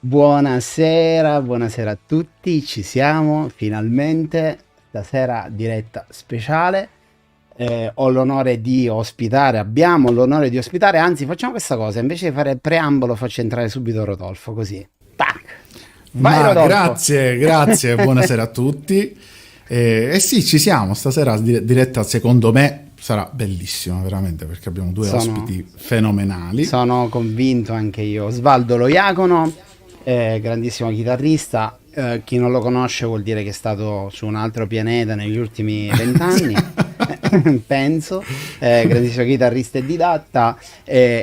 Buonasera, buonasera a tutti, ci siamo finalmente, stasera diretta speciale. Abbiamo l'onore di ospitare, anzi facciamo questa cosa, invece di fare il preambolo faccio entrare subito Rodolfo, così. Tac! Vai Ma Rodolfo! grazie, grazie, buonasera a tutti. Sì, ci siamo, stasera diretta secondo me sarà bellissima veramente perché abbiamo due Sono, ospiti fenomenali. sono convinto anche io. Osvaldo Loiacono, grandissimo chitarrista. Chi non lo conosce vuol dire che è stato su un altro pianeta negli ultimi 20 anni, penso. Grandissimo chitarrista e didatta,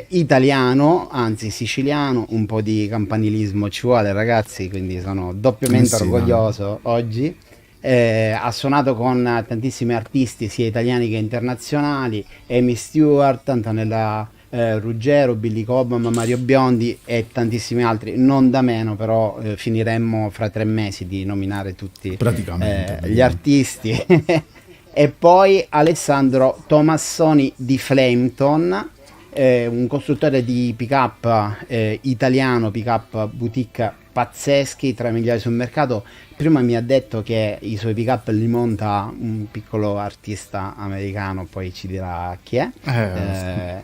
italiano, anzi siciliano, un po' di campanilismo ci vuole ragazzi, quindi sono Eh doppiamente sì, dai. orgoglioso oggi. Ha suonato con tantissimi artisti sia italiani che internazionali, Amy Stewart, Antonella Ruggero, Billy Cobham, Mario Biondi e tantissimi altri, non da meno, però finiremmo fra 3 mesi di nominare tutti Praticamente, gli praticamente. artisti. E poi Alessandro Tomassoni di Flameton, un costruttore di pick-up italiano, pick-up boutique pazzeschi, tra i migliori sul mercato. Prima mi ha detto che i suoi pick-up li monta un piccolo artista americano, poi ci dirà chi è.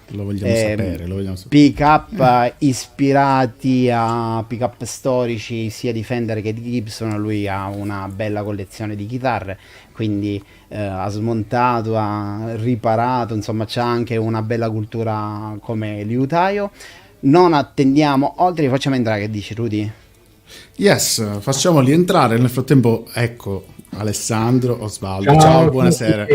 Lo vogliamo sapere, lo vogliamo sapere. Pick-up ispirati a pick-up storici sia di Fender che di Gibson. Lui ha una bella collezione di chitarre, quindi ha smontato, ha riparato, insomma c'ha anche una bella cultura come liutaio. Non attendiamo oltre, facciamo entrare, che dici Rudy? Yes, facciamoli entrare. Nel frattempo, ecco Alessandro, Osvaldo. Ciao, Ciao a tutti. buonasera.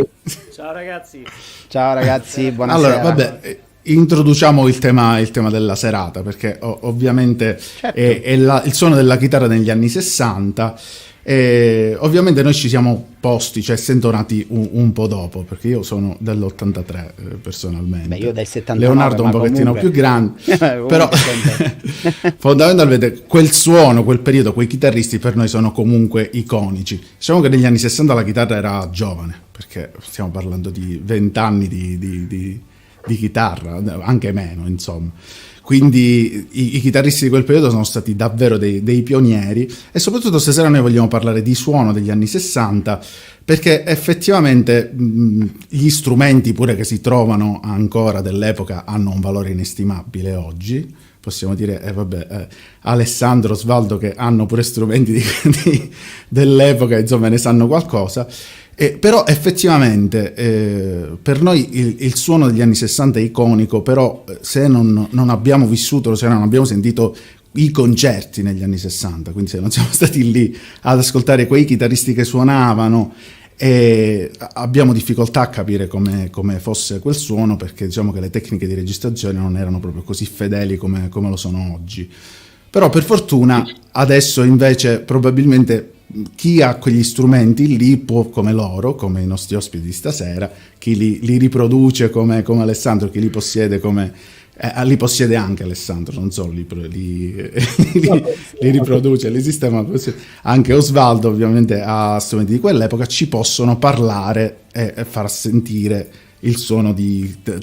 Ciao ragazzi. Ciao ragazzi, Allora, buonasera. vabbè, introduciamo il tema della serata, perché ovviamente Certo. è il suono della chitarra negli anni 60. E ovviamente noi ci siamo posti, cioè essendo nati un po' dopo, perché io sono dell'83 Beh, io personalmente. del 79, Leonardo un ma pochettino comunque, più grande, però comunque sempre. fondamentalmente quel suono, quel periodo, quei chitarristi per noi sono comunque iconici. Diciamo che negli anni 60 la chitarra era giovane, perché stiamo parlando di 20 anni di chitarra, anche meno, insomma. Quindi i chitarristi di quel periodo sono stati davvero dei pionieri e soprattutto stasera noi vogliamo parlare di suono degli anni 60 perché effettivamente gli strumenti pure che si trovano ancora dell'epoca hanno un valore inestimabile oggi. Possiamo dire, Alessandro, Osvaldo che hanno pure strumenti dell'epoca, insomma ne sanno qualcosa. Però effettivamente per noi il suono degli anni 60 è iconico, però se non abbiamo vissuto, se non abbiamo sentito i concerti negli anni 60, quindi se non siamo stati lì ad ascoltare quei chitarristi che suonavano, abbiamo difficoltà a capire come fosse quel suono, perché diciamo che le tecniche di registrazione non erano proprio così fedeli come lo sono oggi. Però per fortuna adesso invece probabilmente chi ha quegli strumenti lì può, come loro, come i nostri ospiti di stasera, chi li riproduce come Alessandro, chi li possiede come... li possiede anche Alessandro, non solo li riproduce, li sistema, anche Osvaldo ovviamente ha strumenti di quell'epoca, ci possono parlare e far sentire il suono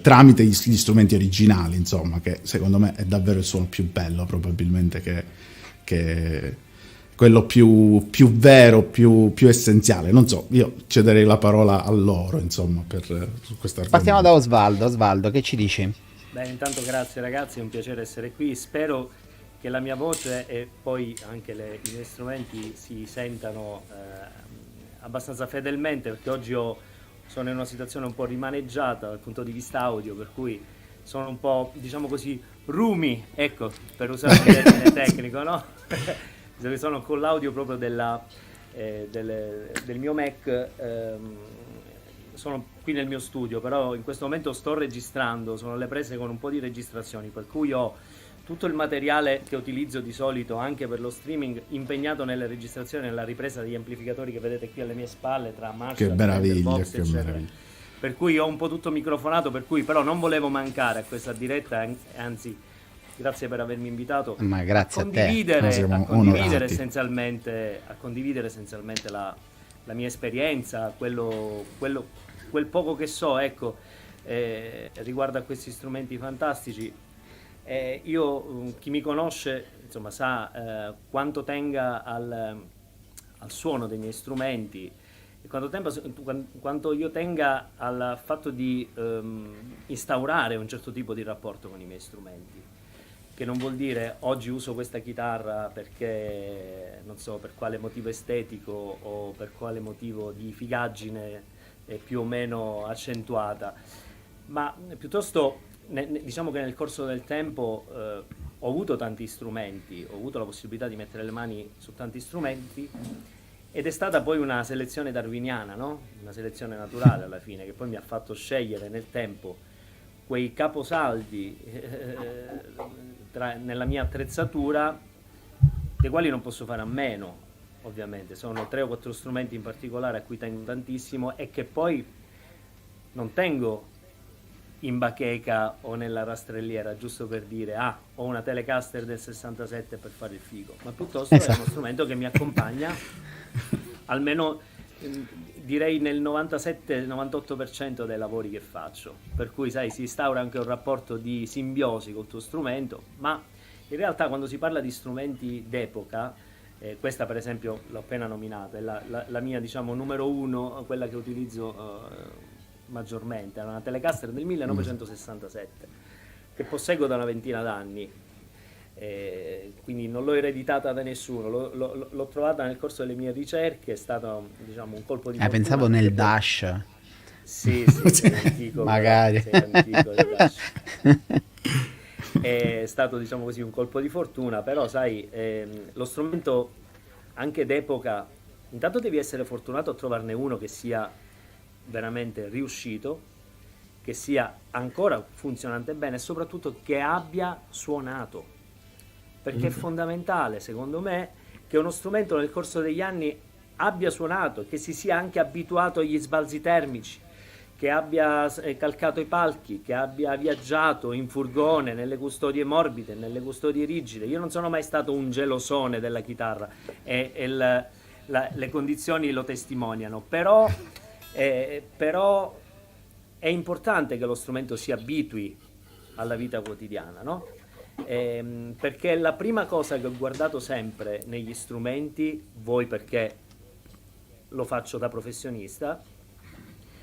tramite gli strumenti originali, insomma, che secondo me è davvero il suono più bello probabilmente che quello più vero, più essenziale. Non so, io cederei la parola a loro, insomma, su questo Partiamo da argomento. Osvaldo. Osvaldo, che ci dici? Beh, intanto grazie ragazzi, è un piacere essere qui. Spero che la mia voce e poi anche i miei strumenti si sentano abbastanza fedelmente, perché oggi sono in una situazione un po' rimaneggiata dal punto di vista audio, per cui sono un po', diciamo così, roomy, ecco, per usare un termine tecnico, no? Sono con l'audio proprio del mio Mac. Sono qui nel mio studio, però in questo momento sto registrando, sono alle prese con un po' di registrazioni, per cui ho tutto il materiale che utilizzo di solito anche per lo streaming impegnato nelle registrazioni, nella ripresa degli amplificatori che vedete qui alle mie spalle, tra Che Marshall, Fender, meraviglia, Box, che eccetera. meraviglia. Per cui ho un po' tutto microfonato, per cui però non volevo mancare a questa diretta, anzi, grazie per avermi invitato Ma a grazie a te. Noi condividere, siamo onorati. a condividere essenzialmente la mia esperienza, quel poco che so, ecco, riguardo a questi strumenti fantastici. Chi mi conosce, insomma, sa quanto tenga al suono dei miei strumenti, e quanto io tenga al fatto di instaurare un certo tipo di rapporto con i miei strumenti, che non vuol dire oggi uso questa chitarra perché non so per quale motivo estetico o per quale motivo di figaggine più o meno accentuata, ma piuttosto diciamo che nel corso del tempo ho avuto tanti strumenti, ho avuto la possibilità di mettere le mani su tanti strumenti, ed è stata poi una selezione darwiniana, no? Una selezione naturale alla fine, che poi mi ha fatto scegliere nel tempo quei caposaldi nella mia attrezzatura, dei quali non posso fare a meno, ovviamente. Sono 3 o 4 strumenti in particolare a cui tengo tantissimo e che poi non tengo in bacheca o nella rastrelliera, giusto per dire ho una Telecaster del 67 per fare il figo, ma piuttosto è uno strumento che mi accompagna almeno direi nel 97-98% dei lavori che faccio, per cui sai, si instaura anche un rapporto di simbiosi col tuo strumento. Ma in realtà quando si parla di strumenti d'epoca, questa per esempio l'ho appena nominata, è la mia diciamo numero 1, quella che utilizzo maggiormente, era una Telecaster del 1967 che posseggo da una ventina d'anni, quindi non l'ho ereditata da nessuno, l'ho trovata nel corso delle mie ricerche, è stato diciamo un colpo di fortuna. Pensavo nel Dash. Sì, sei antico, magari sei antico, Dash. È stato diciamo così un colpo di fortuna, però sai, lo strumento anche d'epoca, intanto devi essere fortunato a trovarne uno che sia veramente riuscito, che sia ancora funzionante bene e soprattutto che abbia suonato, perché è fondamentale secondo me che uno strumento nel corso degli anni abbia suonato, che si sia anche abituato agli sbalzi termici, che abbia calcato i palchi, che abbia viaggiato in furgone, nelle custodie morbide, nelle custodie rigide. Io non sono mai stato un gelosone della chitarra e le condizioni lo testimoniano, però è importante che lo strumento si abitui alla vita quotidiana, no? Perché la prima cosa che ho guardato sempre negli strumenti, voi perché lo faccio da professionista,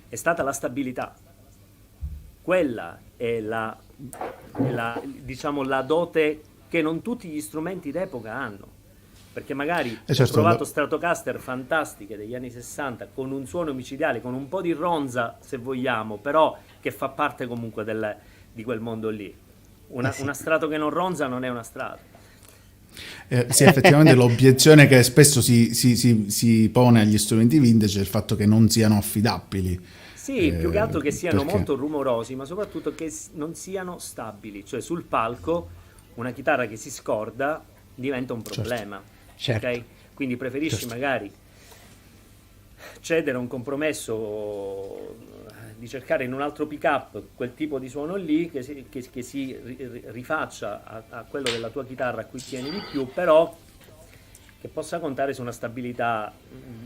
è stata la stabilità. Quella è diciamo, la dote che non tutti gli strumenti d'epoca hanno. Perché magari ho provato Stratocaster fantastiche degli anni 60 con un suono micidiale, con un po' di ronza se vogliamo, però che fa parte comunque di quel mondo lì. Una Strato che non ronza non è una Strato. Sì, effettivamente l'obiezione che spesso si pone agli strumenti vintage è il fatto che non siano affidabili. Sì, più che altro che siano molto rumorosi, ma soprattutto che non siano stabili. Cioè sul palco una chitarra che si scorda diventa un problema. Certo. Okay? Quindi preferisci magari cedere a un compromesso di cercare in un altro pick-up quel tipo di suono lì che si rifaccia a quello della tua chitarra a cui tieni di più, però che possa contare su una stabilità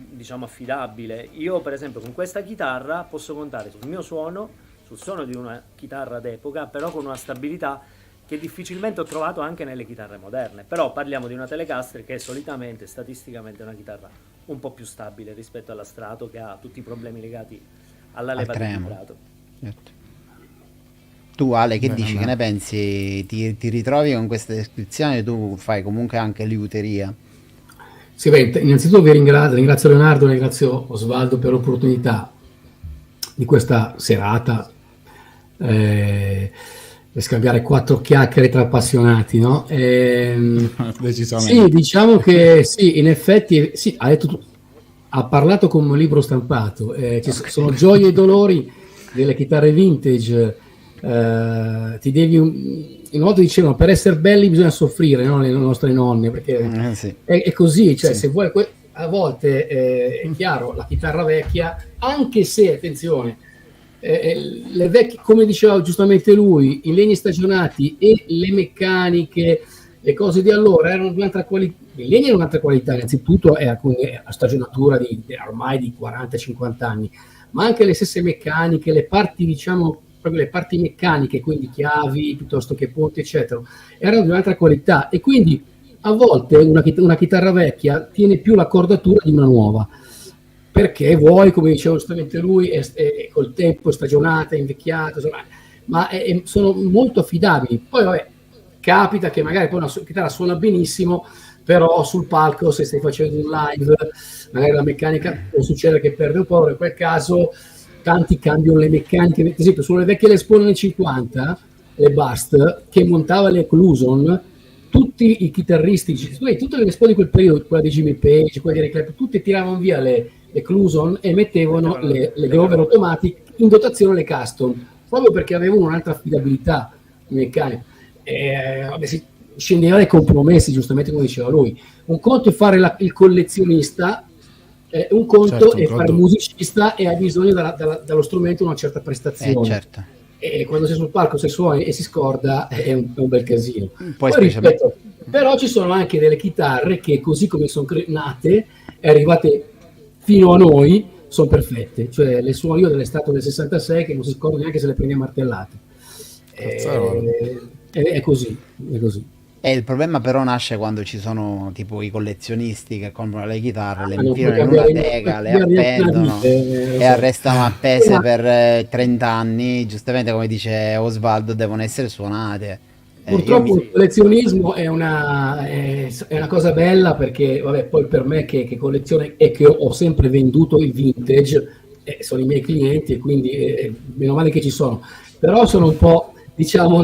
diciamo affidabile. Io per esempio con questa chitarra posso contare sul mio suono, sul suono di una chitarra d'epoca, però con una stabilità che difficilmente ho trovato anche nelle chitarre moderne. Però parliamo di una Telecaster che è solitamente, statisticamente, una chitarra un po' più stabile rispetto alla Strato, che ha tutti i problemi legati alla leva del vibrato. Certo. Tu Ale, che dici? Che ne pensi? Ti ritrovi con questa descrizione? Tu fai comunque anche liuteria. Sì, innanzitutto ringrazio Leonardo, ringrazio Osvaldo per l'opportunità di questa serata per scambiare 4 chiacchiere tra appassionati, no? Decisamente. Sì, diciamo che sì, in effetti sì, ha parlato come un libro stampato, ci sono gioie e dolori delle chitarre vintage. Ti devi una volta dicevano per essere belli bisogna soffrire, no? Le nostre nonne, perché Sì. è così, cioè Sì. se vuoi a volte è chiaro, la chitarra vecchia, anche se attenzione, le vecchie, come diceva giustamente lui, i legni stagionati e le meccaniche, le cose di allora erano di un'altra qualità. Il legno è un'altra qualità, innanzitutto è a stagionatura ormai di 40-50 anni, ma anche le stesse meccaniche, le parti diciamo proprio le parti meccaniche, quindi chiavi piuttosto che ponti, eccetera, erano di un'altra qualità, e quindi a volte una chitarra vecchia tiene più l'accordatura di una nuova, perché vuoi, come diceva giustamente lui, col tempo è stagionata, è invecchiata, insomma, ma sono molto affidabili. Poi vabbè, capita che magari poi una chitarra suona benissimo, però sul palco, se stai facendo un live, magari la meccanica può succedere che perde un po', in quel caso tanti cambiano le meccaniche. Per esempio sulle vecchie Les Paul nel 50, le Bust, che montava le Cluson, tutti i chitarristi, tutte le Les Paul di quel periodo, quella di Jimmy Page, quella di Eric Clapton, tutti tiravano via le Cluson e mettevano le Grover Automatic, in dotazione le Custom, proprio perché avevano un'altra affidabilità meccanica. Vabbè, si scendeva dai compromessi, giustamente come diceva lui. Un conto è fare il collezionista, un conto è fare il musicista, e hai bisogno dallo strumento una certa prestazione. Certo. E quando sei sul palco, se suoni e si scorda, è un bel casino. Poi ripeto, però ci sono anche delle chitarre che, così come sono nate e arrivate fino a noi, sono perfette. Cioè le suono io delle statue del 66 che non si scordano neanche se le prendi a martellate. È così. E il problema però nasce quando ci sono tipo i collezionisti che comprano le chitarre, le infilano in una teca, le appendono e restano appese per 30 anni. Giustamente, come dice Osvaldo, devono essere suonate. Purtroppo il collezionismo è una cosa bella, perché vabbè, poi per me che colleziono e che ho sempre venduto il vintage, sono i miei clienti, e quindi meno male che ci sono. Però sono un po', diciamo,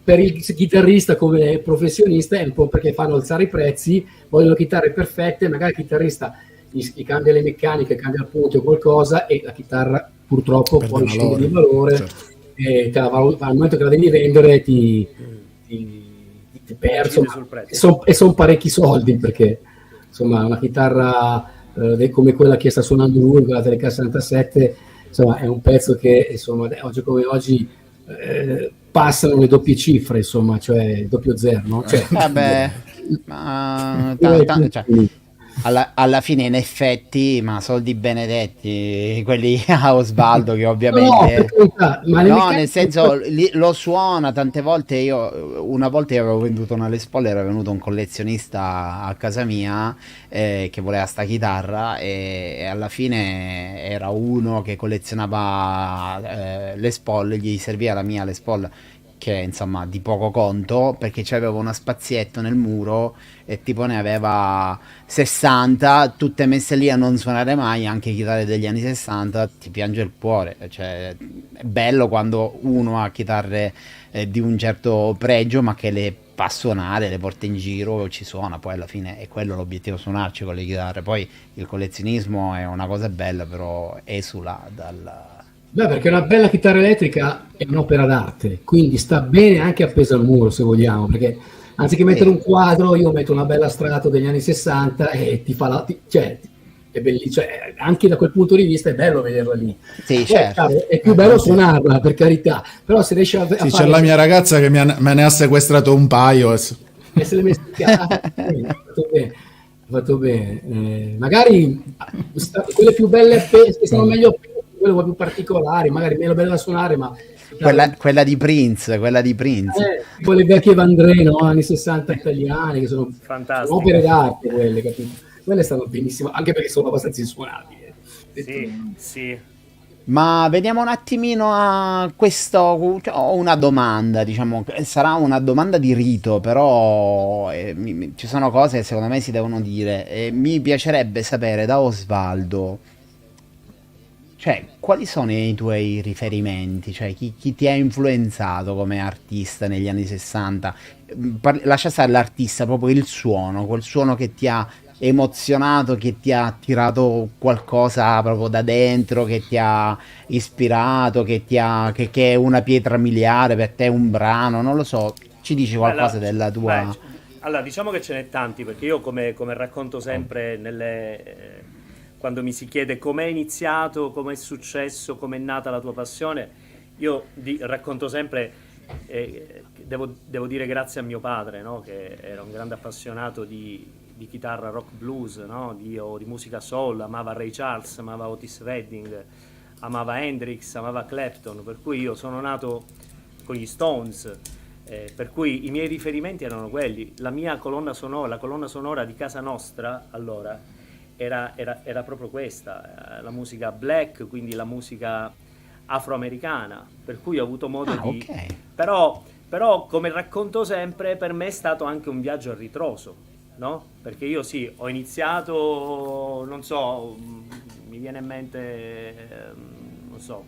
per il chitarrista come professionista è un po' perché fanno alzare i prezzi, vogliono chitarre perfette, magari il chitarrista gli cambia le meccaniche, cambia il punto o qualcosa, e la chitarra purtroppo poi scende di valore, certo. E al momento che la devi vendere ti perdi, e sono parecchi soldi, perché insomma una chitarra come quella che sta suonando lui, quella Telecaster 67, insomma è un pezzo che insomma oggi come oggi passano le doppie cifre, insomma, cioè doppio zero, no? Cioè, vabbè, ma alla fine in effetti, ma soldi benedetti quelli a Osvaldo, che ovviamente nel senso lo suona tante volte. Una volta io avevo venduto una Les Paul, era venuto un collezionista a casa mia che voleva sta chitarra, e alla fine era uno che collezionava Les Paul, gli serviva la mia Les Paul, che insomma di poco conto, perché c'aveva uno spazietto nel muro e tipo ne aveva 60 tutte messe lì a non suonare mai, anche chitarre degli anni 60. Ti piange il cuore, cioè è bello quando uno ha chitarre di un certo pregio, ma che le fa suonare, le porta in giro, ci suona. Poi alla fine è quello l'obiettivo, suonarci con le chitarre. Poi il collezionismo è una cosa bella, però esula dal... Beh, perché una bella chitarra elettrica è un'opera d'arte, quindi sta bene anche appesa al muro, se vogliamo, perché anziché mettere un quadro, io metto una bella Strato degli anni 60 e ti fa cioè, è bellissimo, cioè, anche da quel punto di vista è bello vederla lì. Sì, certo. È più bello suonarla, per carità, però se riesce a sì, c'è la mia ragazza che me ne ha sequestrato un paio e se le messe fatto bene. Magari quelle più belle che sono meglio, quelle più particolari, magari meno belle da suonare, ma quella di Prince, quelle vecchie Vandré, no? Anni 60 italiane, che sono opere d'arte, quelle, capito? Quelle stanno benissimo, anche perché sono abbastanza insuonabili. Sì. Ma veniamo un attimino a questo. Ho una domanda, diciamo, sarà una domanda di rito, però ci sono cose che secondo me si devono dire. Mi piacerebbe sapere da Osvaldo, cioè, quali sono i tuoi riferimenti? Cioè, chi ti ha influenzato come artista negli anni 60? Lascia stare l'artista, proprio il suono, quel suono che ti ha emozionato, che ti ha tirato qualcosa proprio da dentro, che ti ha ispirato, che è una pietra miliare per te, un brano, non lo so. Ci dici qualcosa della tua... Allora, diciamo che ce n'è tanti, perché io come racconto sempre quando mi si chiede com'è iniziato, com'è successo, com'è nata la tua passione, io racconto sempre, devo dire grazie a mio padre, no? Che era un grande appassionato di chitarra rock blues, no? di musica soul, amava Ray Charles, amava Otis Redding, amava Hendrix, amava Clapton, per cui io sono nato con gli Stones, per cui i miei riferimenti erano quelli. La mia colonna sonora, la colonna sonora di casa nostra allora era proprio questa, la musica black, quindi la musica afroamericana, per cui ho avuto modo di... ok. Però, come racconto sempre, per me è stato anche un viaggio a ritroso, no? Perché io sì, ho iniziato, non so, mi viene in mente, non so...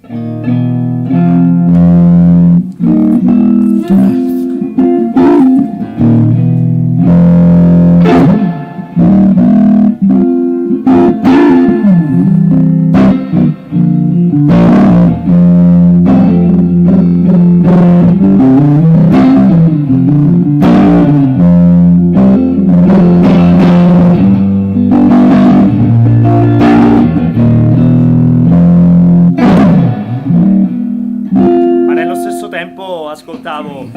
Ascoltavo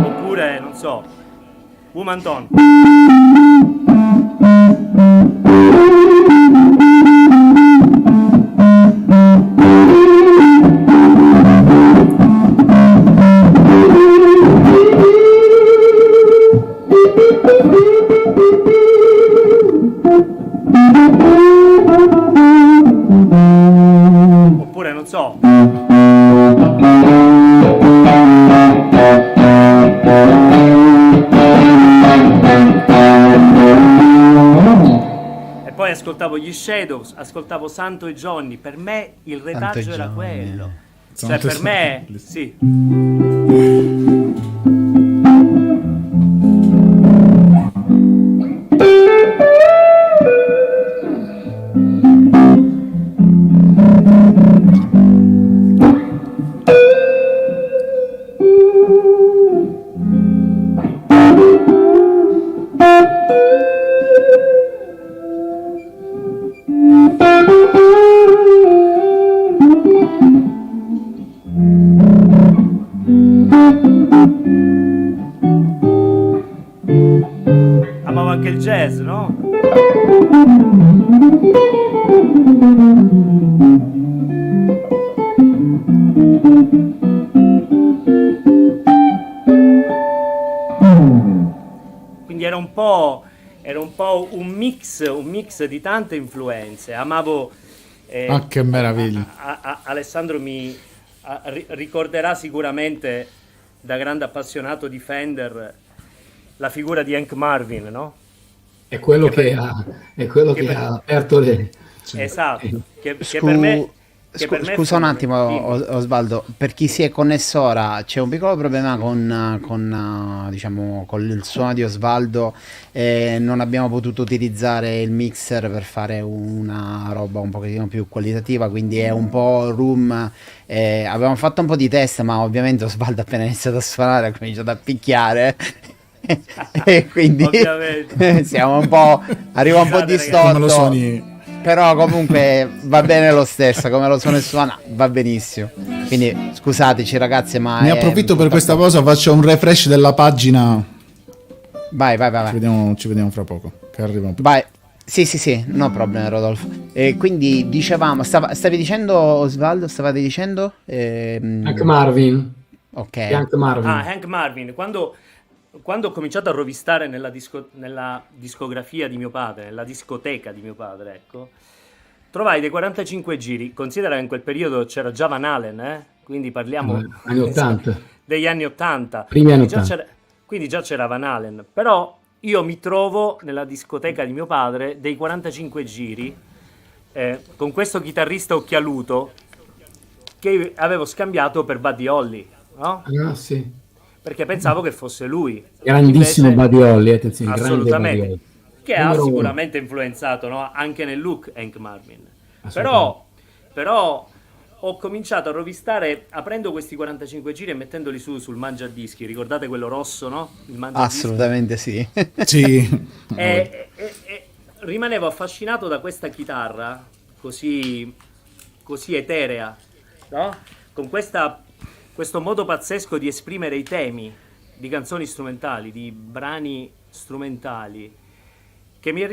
oppure non so, Woman Tone. Oppure non so. E poi ascoltavo gli Shadows, ascoltavo Santo e Johnny. Per me il retaggio era quello. Cioè per me, sì. Amavo anche il jazz, no? Quindi era un po' un mix di tante influenze. Amavo che meraviglia. Alessandro ricorderà sicuramente, da grande appassionato di Fender, la figura di Hank Marvin, no? È quello che ha aperto le... Esatto, che per me... Scusa un attimo, Osvaldo, per chi si è connesso ora, c'è un piccolo problema diciamo, con il suono di Osvaldo, non abbiamo potuto utilizzare il mixer per fare una roba un pochettino più qualitativa, quindi è un po' room, abbiamo fatto un po' di test, ma ovviamente Osvaldo appena iniziato a suonare ha cominciato a picchiare. E quindi siamo un po', arriva un po' distorto, però comunque va bene lo stesso, come lo suona va benissimo, quindi scusateci ragazzi, ma ne approfitto per questa cosa, faccio un refresh della pagina. Vai. Ci vediamo fra poco che arriva un po'. Vai. Sì, no problem, Rodolfo. E quindi dicevamo, stavi dicendo, Osvaldo, stavate dicendo? Hank Marvin. Ok. Hank Marvin, quando ho cominciato a rovistare nella discografia di mio padre, nella discoteca di mio padre, ecco, trovai dei 45 giri. Considera che in quel periodo c'era già Van Halen, quindi parliamo anni 80. Degli anni 80. Primi anni 80. Quindi già c'era Van Halen. Però io mi trovo nella discoteca di mio padre dei 45 giri con questo chitarrista occhialuto che avevo scambiato per Buddy Holly, no? Ah, sì. Perché pensavo che fosse lui. Grandissimo Buddy Holly, attenzione. Assolutamente. Grande Buddy Holly. Che ha sicuramente influenzato, no? Anche nel look Hank Marvin. Però ho cominciato a rovistare aprendo questi 45 giri e mettendoli sul mangiadischi. Ricordate quello rosso, no? Il mangiadischi. Assolutamente sì. Sì. E rimanevo affascinato da questa chitarra così eterea, no? con questo modo pazzesco di esprimere i temi di canzoni strumentali, di brani strumentali, che mi è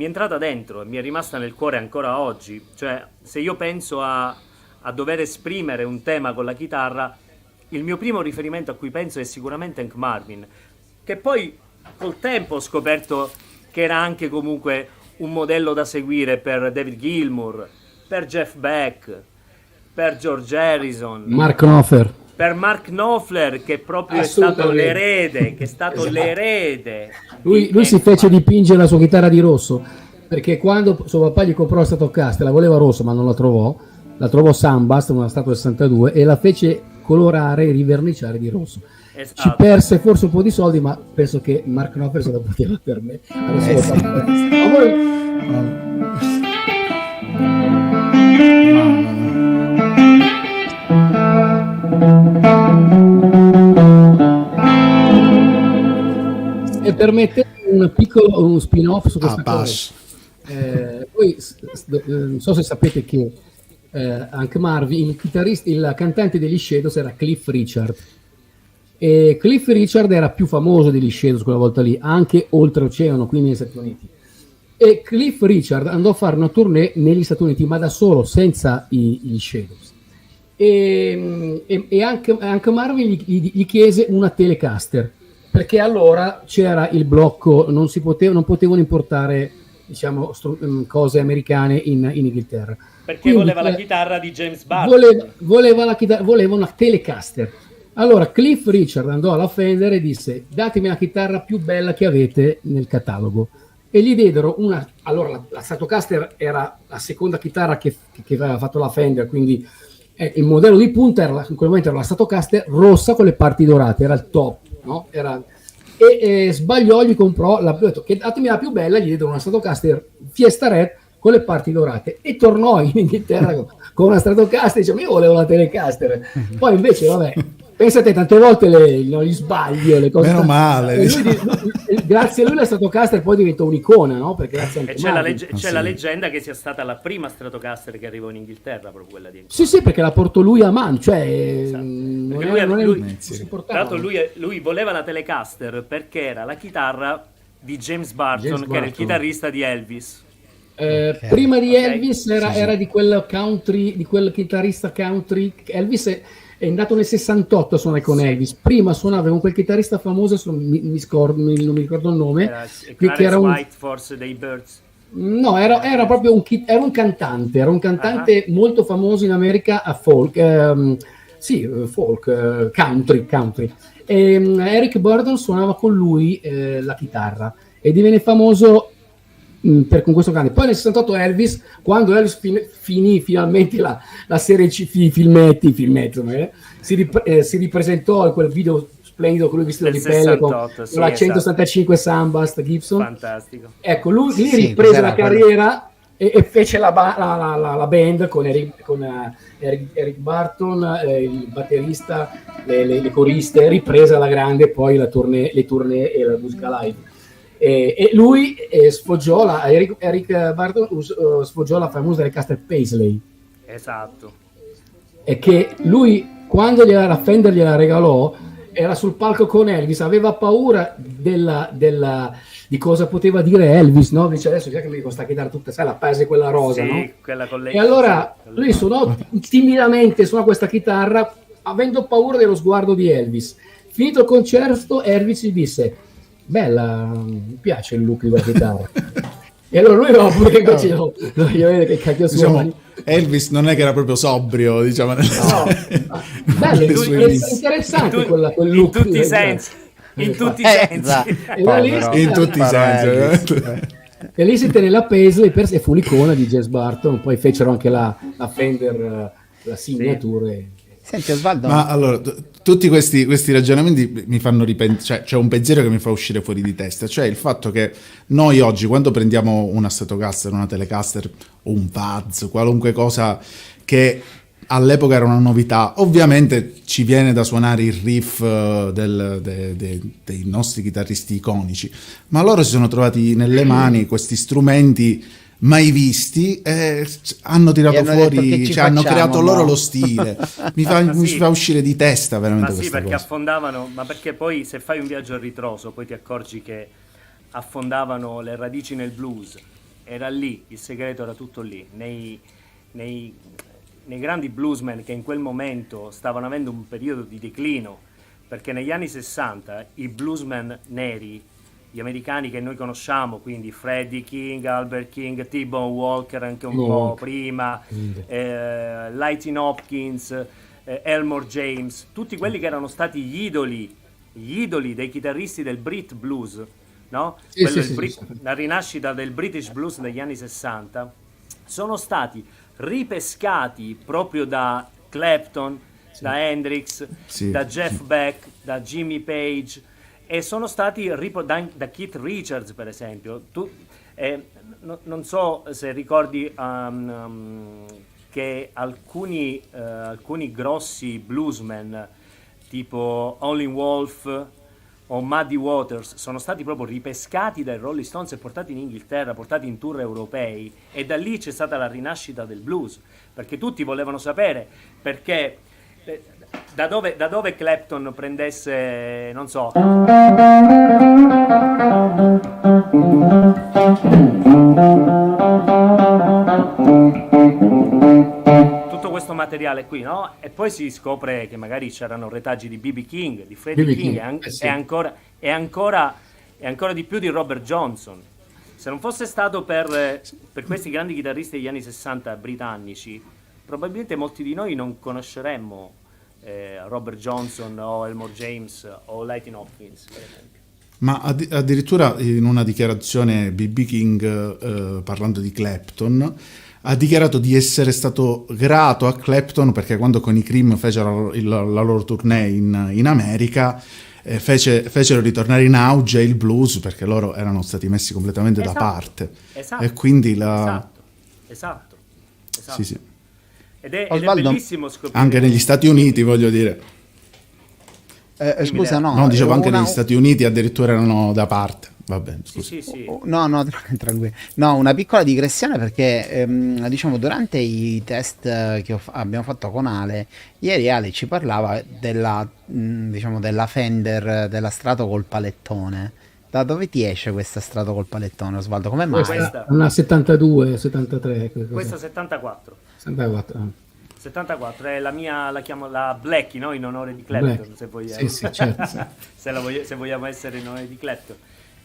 entrata dentro e mi è rimasta nel cuore ancora oggi. Cioè, se io penso a dover esprimere un tema con la chitarra, il mio primo riferimento a cui penso è sicuramente Hank Marvin, che poi col tempo ho scoperto che era anche comunque un modello da seguire per David Gilmour, per Jeff Beck, per George Harrison, Mark Knopfler. per Mark Knopfler, che proprio è stato l'erede, Lui si fece dipingere la sua chitarra di rosso, perché quando suo papà gli comprò la Stratocaster, la voleva rossa ma non la trovò Sambast, una statua del 62, e la fece colorare e riverniciare di rosso. Esatto. Ci perse forse un po' di soldi, ma penso che Mark Knopfler se la poteva per me. Adesso lo faccio. E permette uno spin-off su questa cosa. Poi non so se sapete che anche Marvin, il cantante degli Shadows era Cliff Richard, e Cliff Richard era più famoso degli Shadows quella volta lì, anche oltreoceano, quindi negli Stati Uniti. E Cliff Richard andò a fare una tournée negli Stati Uniti, ma da solo, senza gli Shadows. E anche Marvin gli chiese una Telecaster, perché allora c'era il blocco, non potevano importare, diciamo, cose americane in Inghilterra. Perché quindi, voleva la chitarra di James Barton. Voleva una Telecaster. Allora Cliff Richard andò alla Fender e disse: datemi la chitarra più bella che avete nel catalogo. E gli diedero una. Allora la Stratocaster era la seconda chitarra che aveva fatto la Fender, quindi il modello di punta in quel momento era la Stratocaster rossa con le parti dorate, era il top, no? E sbagliò, gli comprò che datemi la più bella, gli diedero una Stratocaster Fiesta Red con le parti dorate, e tornò in Inghilterra con una Stratocaster e dice: ma io volevo la Telecaster. Poi invece, vabbè, pensate, tante volte gli sbagli, le cose. Meno male. Grazie a lui la Stratocaster poi diventò un'icona, no? Perché grazie e c'è la leggenda che sia stata la prima Stratocaster che arrivò in Inghilterra, proprio quella di. Sì, perché la portò lui a mano, cioè tra l'altro lui voleva la Telecaster perché era la chitarra di James Barton, che era il chitarrista di Elvis. Prima di Elvis era di quel country, di quel chitarrista country. Elvis è andato nel 68 a suonare con Elvis. Prima suonava con quel chitarrista famoso, non mi ricordo il nome, che era White, forse, dei Birds. No, era proprio un cantante molto famoso in America a folk, country. Eric Burdon suonava con lui la chitarra e divenne famoso con questo cantante. Poi nel 68 Elvis, quando Elvis finì finalmente la serie filmetti, si ripresentò in quel video splendido con lui vestito di pelle con la 175 Sambast Gibson. Fantastico. Ecco, lui riprese la carriera e fece la band con Eric Barton, il batterista, le coriste, riprese alla grande poi le tournée e la musica live. E lui sfoggiò Eric Barton sfoggiò la famosa Telecaster Paisley. Esatto. E che lui, quando la Fender gliela regalò, era sul palco con Elvis, aveva paura di cosa poteva dire Elvis, no? Dice: adesso già che mi dico sta chitarra tutta, sai, la Paisley, quella rosa, no? Quella con le... E allora lui suonò timidamente questa chitarra, avendo paura dello sguardo di Elvis. Finito il concerto, Elvis gli disse: bella, mi piace il look di quella chitarra. E allora lui pure invece io vedo che cacchio suona. Diciamo, Elvis non è che era proprio sobrio, diciamo. Bello, è interessante quel look. In tutti i sensi. In tutti i sensi. In tutti i sensi. E lì si tenne la Paisley e fu l'icona di James Barton. Poi fecero anche la Fender, la signature. Senti Osvaldo, ma allora tutti questi ragionamenti mi fanno ripensare, cioè c'è un pensiero che mi fa uscire fuori di testa, cioè il fatto che noi oggi, quando prendiamo una Stratocaster, una Telecaster o un Vaz, qualunque cosa che all'epoca era una novità, ovviamente ci viene da suonare il riff dei nostri chitarristi iconici, ma loro si sono trovati nelle mani questi strumenti mai visti, hanno tirato E hanno detto, fuori, "Che ci cioè, hanno facciamo, creato mo?" loro lo stile. Mi sì. fa uscire di testa veramente Ma sì, questa perché cosa. affondavano, ma perché poi se fai un viaggio a ritroso, poi ti accorgi che affondavano le radici nel blues. Era lì, il segreto era tutto lì, nei, nei grandi bluesmen che in quel momento stavano avendo un periodo di declino, perché negli anni 60 i bluesmen neri, gli americani che noi conosciamo, quindi Freddie King, Albert King, T-Bone Walker anche un po' prima, Lightning Hopkins, Elmore James, tutti quelli che erano stati gli idoli dei chitarristi del Brit Blues, no? Sì, sì, sì, sì. La rinascita del British Blues negli anni 60, sono stati ripescati proprio da Clapton, da Hendrix, Sì, da Jeff Beck, da Jimmy Page, e sono stati da Keith Richards, per esempio. Non so se ricordi che alcuni grossi bluesmen tipo Howlin' Wolf o Muddy Waters sono stati proprio ripescati dai Rolling Stones e portati in Inghilterra, portati in tour europei, e da lì c'è stata la rinascita del blues, perché tutti volevano sapere perché da dove Clapton prendesse, non so, tutto questo materiale qui, no? E poi si scopre che magari c'erano retaggi di B.B. King, di Freddie B.B. King, King, sì. e ancora di più di Robert Johnson. Se non fosse stato per questi grandi chitarristi degli anni 60 britannici, probabilmente molti di noi non conosceremmo Robert Johnson o Elmore James o Lightning Hopkins, per esempio. Ma addirittura in una dichiarazione B.B. King, parlando di Clapton, ha dichiarato di essere stato grato a Clapton perché quando con i Cream fecero la loro tournée in America, fecero ritornare in auge il blues, perché loro erano stati messi completamente da parte. Esatto, E quindi esatto. Sì, sì. Ed è Osvaldo, bellissimo scoprire Anche negli Stati Uniti, voglio dire. Scusa, no. No, dicevo, anche una- negli Stati Uniti addirittura erano da parte. Va bene, Sì, scusa. sì. No, tranquillo. No, una piccola digressione perché diciamo durante i test che abbiamo fatto con Ale, ieri Ale ci parlava diciamo, della Fender, della Strato col palettone. Da dove ti esce questa Strato col palettone, Osvaldo? Come mai? Questa. Una 72, 73. Questa 74. 74. 74 è la mia, la chiamo la Blackie, no? In onore di Clapton, Black. se vogliamo. Sì, sì, certo. Sì. Se vogliamo essere in onore di Clapton.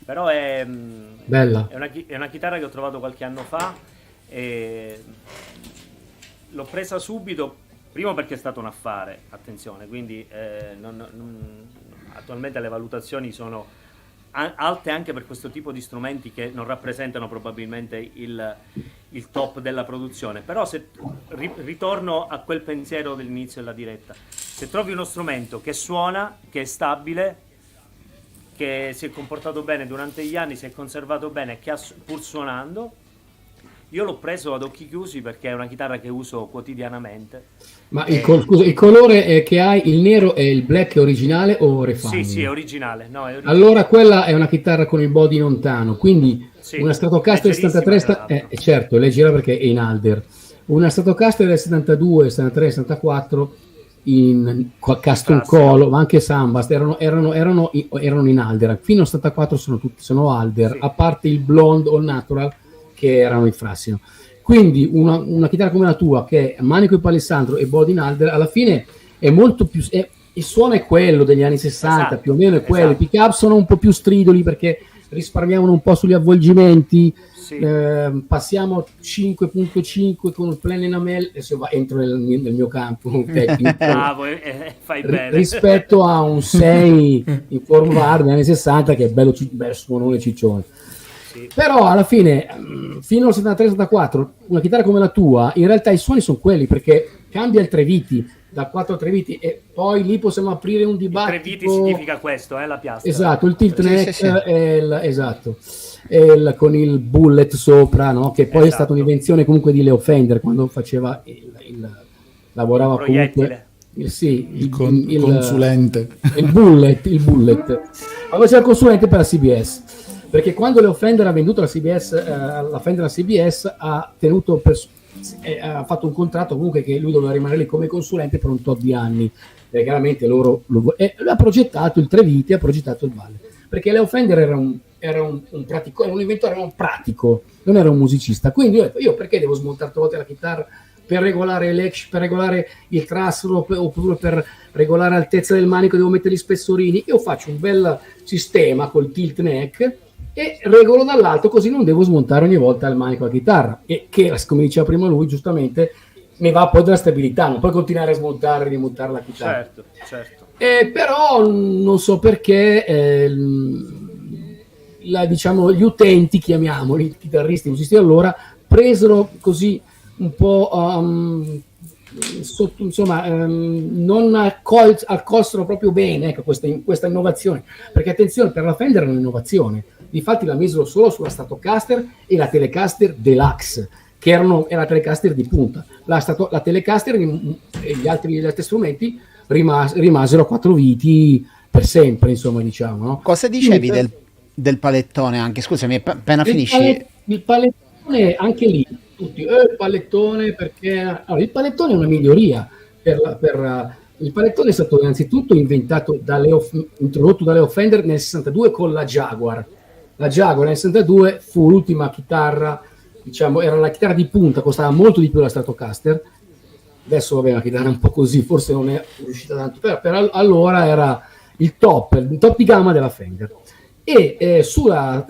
Però è Bella. è una chitarra che ho trovato qualche anno fa e l'ho presa subito, primo perché è stato un affare, attenzione, quindi attualmente le valutazioni sono alte anche per questo tipo di strumenti che non rappresentano probabilmente il top della produzione. Però se ritorno a quel pensiero dell'inizio della diretta, se trovi uno strumento che suona, che è stabile, che si è comportato bene durante gli anni, si è conservato bene, che pur suonando, io l'ho preso ad occhi chiusi perché è una chitarra che uso quotidianamente. Ma scusa, il colore che hai, il nero e il black è originale o refined? Sì, è originale. No, è originale. Allora quella è una chitarra con il body lontano, quindi Sì, una Stratocaster del 73, leggerissima, tra l'altro. certo, è leggera perché è in alder. Una Stratocaster del 72, 73, 74 in custom Classico. colo, ma anche Sambast erano in alder. Fino al 74 sono alder, Sì. a parte il blonde all natural che erano in frassino. Quindi una chitarra come la tua, che è manico e palissandro e body in alder, alla fine è molto più... il suono è quello degli anni 60, Esatto, più o meno è quello. esatto. I pick-up sono un po' più stridoli perché risparmiavano un po' sugli avvolgimenti. Sì. Passiamo a 5.5 con il plane enamel, adesso entro nel mio campo tecnico. Bravo, fai bene. Rispetto a un 6 in forward negli anni 60 che è bello suonone ciccione. Sì. Però alla fine fino al 73-74 una chitarra come la tua in realtà i suoni sono quelli, perché cambia il 3 viti da 4 a 3 viti e poi lì possiamo aprire un dibattito. 3 viti significa questo, la piastra. Esatto, il tilt neck sì. esatto. Con il bullet sopra, no? Che poi è stata un'invenzione comunque di Leo Fender quando faceva lavorava Proiettile. comunque Il consulente. il bullet quando c'era il consulente per la CBS, perché quando Leo Fender ha venduto la CBS, la Fender alla CBS, ha tenuto ha fatto un contratto comunque che lui doveva rimanere lì come consulente per un tot di anni, perché chiaramente lui ha progettato il Treviti, ha progettato il Valle, perché Leo Fender era un inventore, era un pratico, non era un musicista. Quindi io perché devo smontare volte la chitarra per regolare per regolare il trassolo, oppure per regolare l'altezza del manico devo mettere gli spessorini? Io faccio un bel sistema col tilt neck e regolo dall'alto, così non devo smontare ogni volta il manico la chitarra, e che, come diceva prima lui giustamente, ne va poi della stabilità, non puoi continuare a smontare e rimontare la chitarra. Certo. Però non so perché diciamo, gli utenti, chiamiamoli, i chitarristi, i musicisti allora, presero così un po' non accolsero proprio bene, ecco, questa innovazione, perché attenzione, per la Fender è un'innovazione, difatti la misero solo sulla Stratocaster e la Telecaster Deluxe, che era la Telecaster di punta. La Telecaster e gli altri strumenti rimasero a 4 viti per sempre, insomma, diciamo, no? Cosa dicevi del palettone anche? Scusami, appena finisci. Il palettone anche lì, tutti, il palettone, perché allora, il palettone è una miglioria il palettone è stato innanzitutto introdotto da Leo Fender nel 62 con la Jaguar. La Jaguar nel 62 fu l'ultima chitarra, diciamo, era la chitarra di punta, costava molto di più la Stratocaster. Adesso vabbè, la chitarra è un po' così, forse non è riuscita tanto, però allora era il top di gamma della Fender. E sulla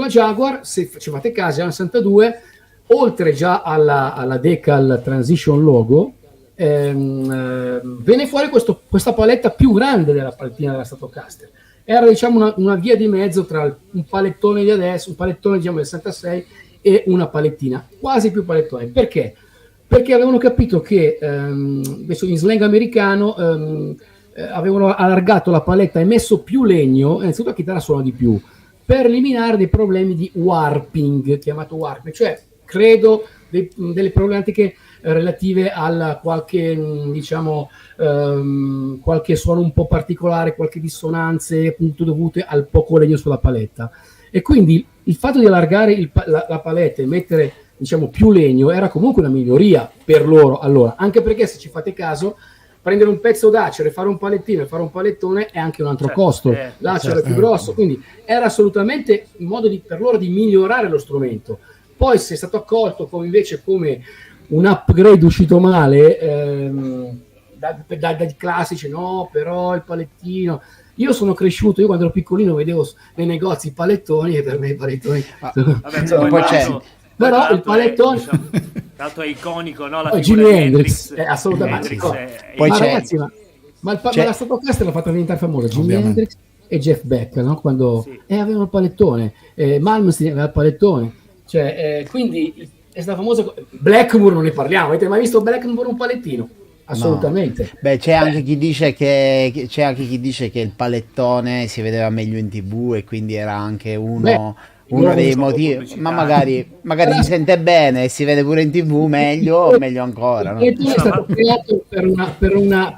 Jaguar, se ci fate caso, nel 62, oltre già alla Decal Transition logo, venne fuori questa paletta più grande della palettina della Stratocaster. Era, diciamo, una via di mezzo tra un palettone di adesso, un palettone, diciamo, del 66 e una palettina, quasi più palettone. Perché? Perché avevano capito che adesso in slang americano avevano allargato la paletta e messo più legno, innanzitutto la chitarra suona di più, per eliminare dei problemi di warping, chiamato warping, cioè credo delle problematiche relative a qualche, diciamo, qualche suono un po' particolare, qualche dissonanze appunto dovute al poco legno sulla paletta. E quindi il fatto di allargare la paletta e mettere, diciamo, più legno era comunque una miglioria per loro, allora, anche perché, se ci fate caso, prendere un pezzo d'acero e fare un palettino e fare un palettone è anche un altro costo, l'acero è più grosso, quindi era assolutamente un modo per loro di migliorare lo strumento. Poi, se è stato accolto come un upgrade uscito male dai classici, no, però il palettino. Io sono cresciuto, io quando ero piccolino vedevo nei negozi i palettoni, e per me i palettoni poi c'è. Però il palettone, diciamo, tanto è iconico, no? La Jimi Hendrix, assolutamente. Poi ma c'è, ragazzi, ma la Stratocaster l'ha fatta diventare famosa Jimi Hendrix e Jeff Beck, no? Quando avevano il palettone, Malmsteen aveva il palettone, cioè, quindi è stata famosa. Blackmore non ne parliamo, avete mai visto Blackmore un palettino? Assolutamente. No. Beh, c'è anche chi dice che il palettone si vedeva meglio in TV e quindi era anche uno dei motivi, ma magari si sente bene e si vede pure in TV, meglio ancora, no? È stato creato per una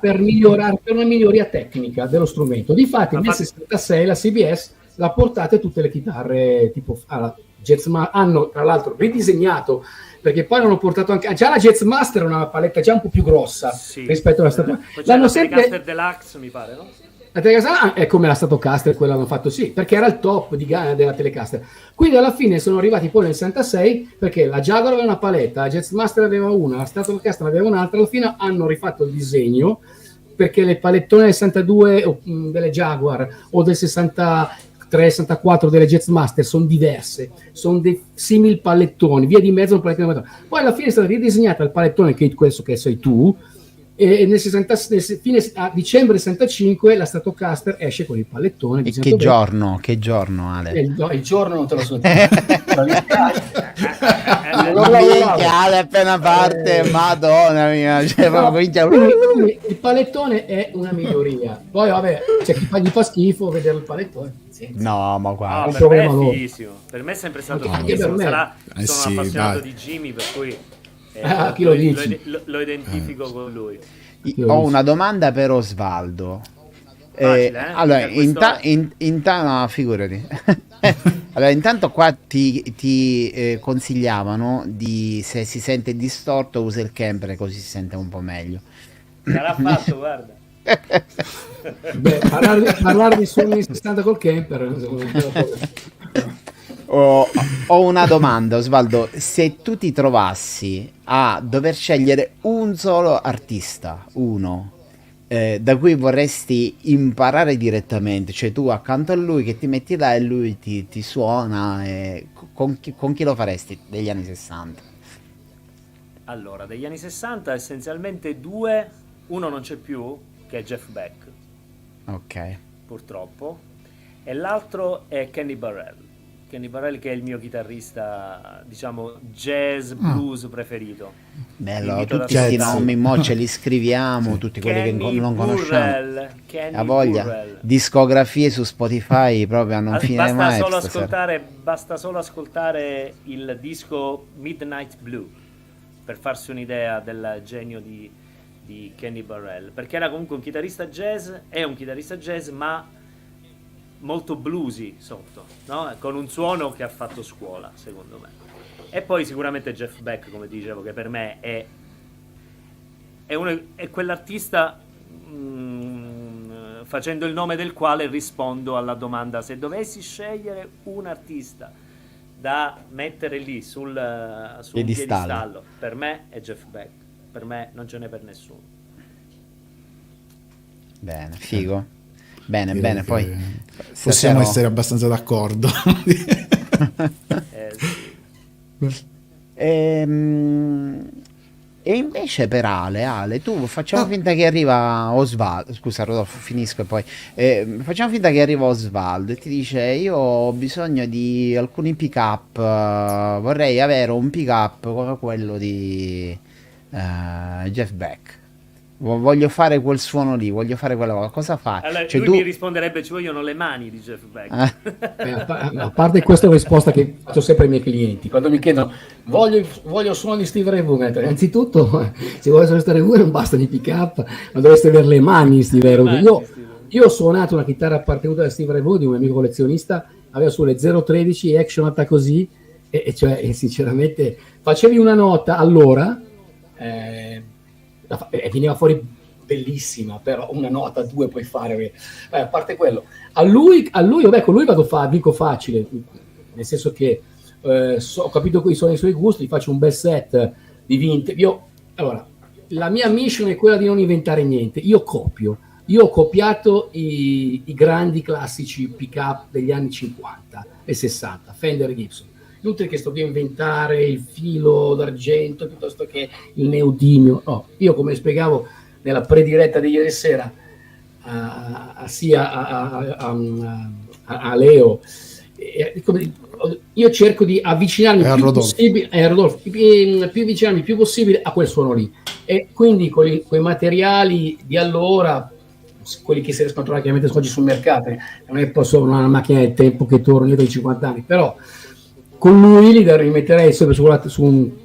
miglioria tecnica dello strumento. Difatti nel 66 la CBS l'ha portata tutte le chitarre tipo hanno tra l'altro ridisegnato, perché poi hanno portato anche già la Jazzmaster, una paletta già un po' più grossa rispetto alla Stratocaster. L'hanno sempre Deluxe, mi pare, no? La Telecaster è come la Stratocaster, quella hanno fatto perché era il top della Telecaster. Quindi alla fine sono arrivati poi nel 66, perché la Jaguar aveva una paletta, la Jazzmaster aveva una, la Stratocaster aveva un'altra. Alla fine hanno rifatto il disegno, perché le palettone del 62 delle Jaguar o del 63-64 delle Jazzmaster sono diverse, sono dei simili pallettoni, via di mezzo un palettone. Poi alla fine è stata ridisegnata il palettone questo che sei tu, e a dicembre 65 la Stratocaster esce con il pallettone. E che giorno, Ale? Il giorno non te lo so Ale appena parte, madonna mia, cioè, il palettone è una miglioria. Poi vabbè, c'è chi gli fa schifo vedere il palettone. No, ma guarda, per me è fighissimo. Per me è sempre stato fighissimo. Sono appassionato di Jimmy, per cui chi lo dici? Lo identifico con lui. Ho una domanda per Osvaldo. Facile, allora, no, figurati. Allora, intanto qua ti consigliavano se si sente distorto usa il Kemper, così si sente un po' meglio. Sarà fatto, guarda. Beh, parlare di suoni 60 col camper. Ho una domanda, Osvaldo. Se tu ti trovassi a dover scegliere un solo artista, da cui vorresti imparare direttamente, cioè tu accanto a lui che ti metti là e lui ti suona, con chi lo faresti degli anni 60? Allora, degli anni 60 essenzialmente due, uno non c'è più, che è Jeff Beck, Ok. purtroppo, e l'altro è Kenny Burrell. Kenny Burrell che è il mio chitarrista, diciamo, jazz blues preferito. Bello, Invito ad tutti questi ascoltare. nomi, mo ce li scriviamo, tutti quelli che Kenny non conosciamo. Kenny La voglia, Burrell. discografie su Spotify proprio a non finire mai. Basta solo ascoltare il disco Midnight Blue per farsi un'idea del genio di Kenny Burrell, perché era comunque un chitarrista jazz, è un chitarrista jazz ma molto bluesy sotto, no? Con un suono che ha fatto scuola, secondo me. E poi sicuramente Jeff Beck, come dicevo, che per me è quell'artista facendo il nome del quale rispondo alla domanda: se dovessi scegliere un artista da mettere lì sul piedistallo, per me è Jeff Beck, per me non ce n'è per nessuno. Bene, figo. Bene, Direi bene, che poi possiamo stasera- essere abbastanza d'accordo. Sì. E invece per Ale, tu facciamo finta che arriva Osvaldo, scusa Rodolfo, finisco e poi facciamo finta che arriva Osvaldo e ti dice: io ho bisogno di alcuni pick up, vorrei avere un pick up come quello di Jeff Beck, voglio fare quel suono lì, voglio fare quella cosa, cosa fai? Allora, Cioè, lui tu... mi risponderebbe: ci vogliono le mani di Jeff Beck. A parte questa è una risposta che faccio sempre ai miei clienti quando mi chiedono voglio suoni di Steve Ray Vaughan. Innanzitutto, se vuoi essere Steve Ray Vaughan non basta di pick up, ma dovreste avere le mani di Steve Ray Vaughan. Io ho suonato una chitarra appartenuta da Steve Ray Vaughan di un mio amico collezionista, aveva sulle 013 actionata così e cioè sinceramente facevi una nota all'ora e veniva fuori bellissima, però una nota, due puoi fare. A parte quello, a lui vabbè, con lui dico facile, nel senso che ho capito quali sono i suoi gusti, gli faccio un bel set di vintage. Allora, la mia mission è quella di non inventare niente, io ho copiato i grandi classici pick up degli anni 50 e 60, Fender e Gibson. Inutile che sto qui a inventare il filo d'argento piuttosto che il neodimio. No, io, come spiegavo nella prediretta di ieri sera sia a Leo, io cerco di avvicinarmi il più possibile più avvicinarmi il più possibile a quel suono lì, e quindi con i materiali di allora, quelli che si riescono a trovare chiaramente oggi sul mercato, non è solo una macchina del tempo che torna dietro i 50 anni, però con lui li rimetterei sempre su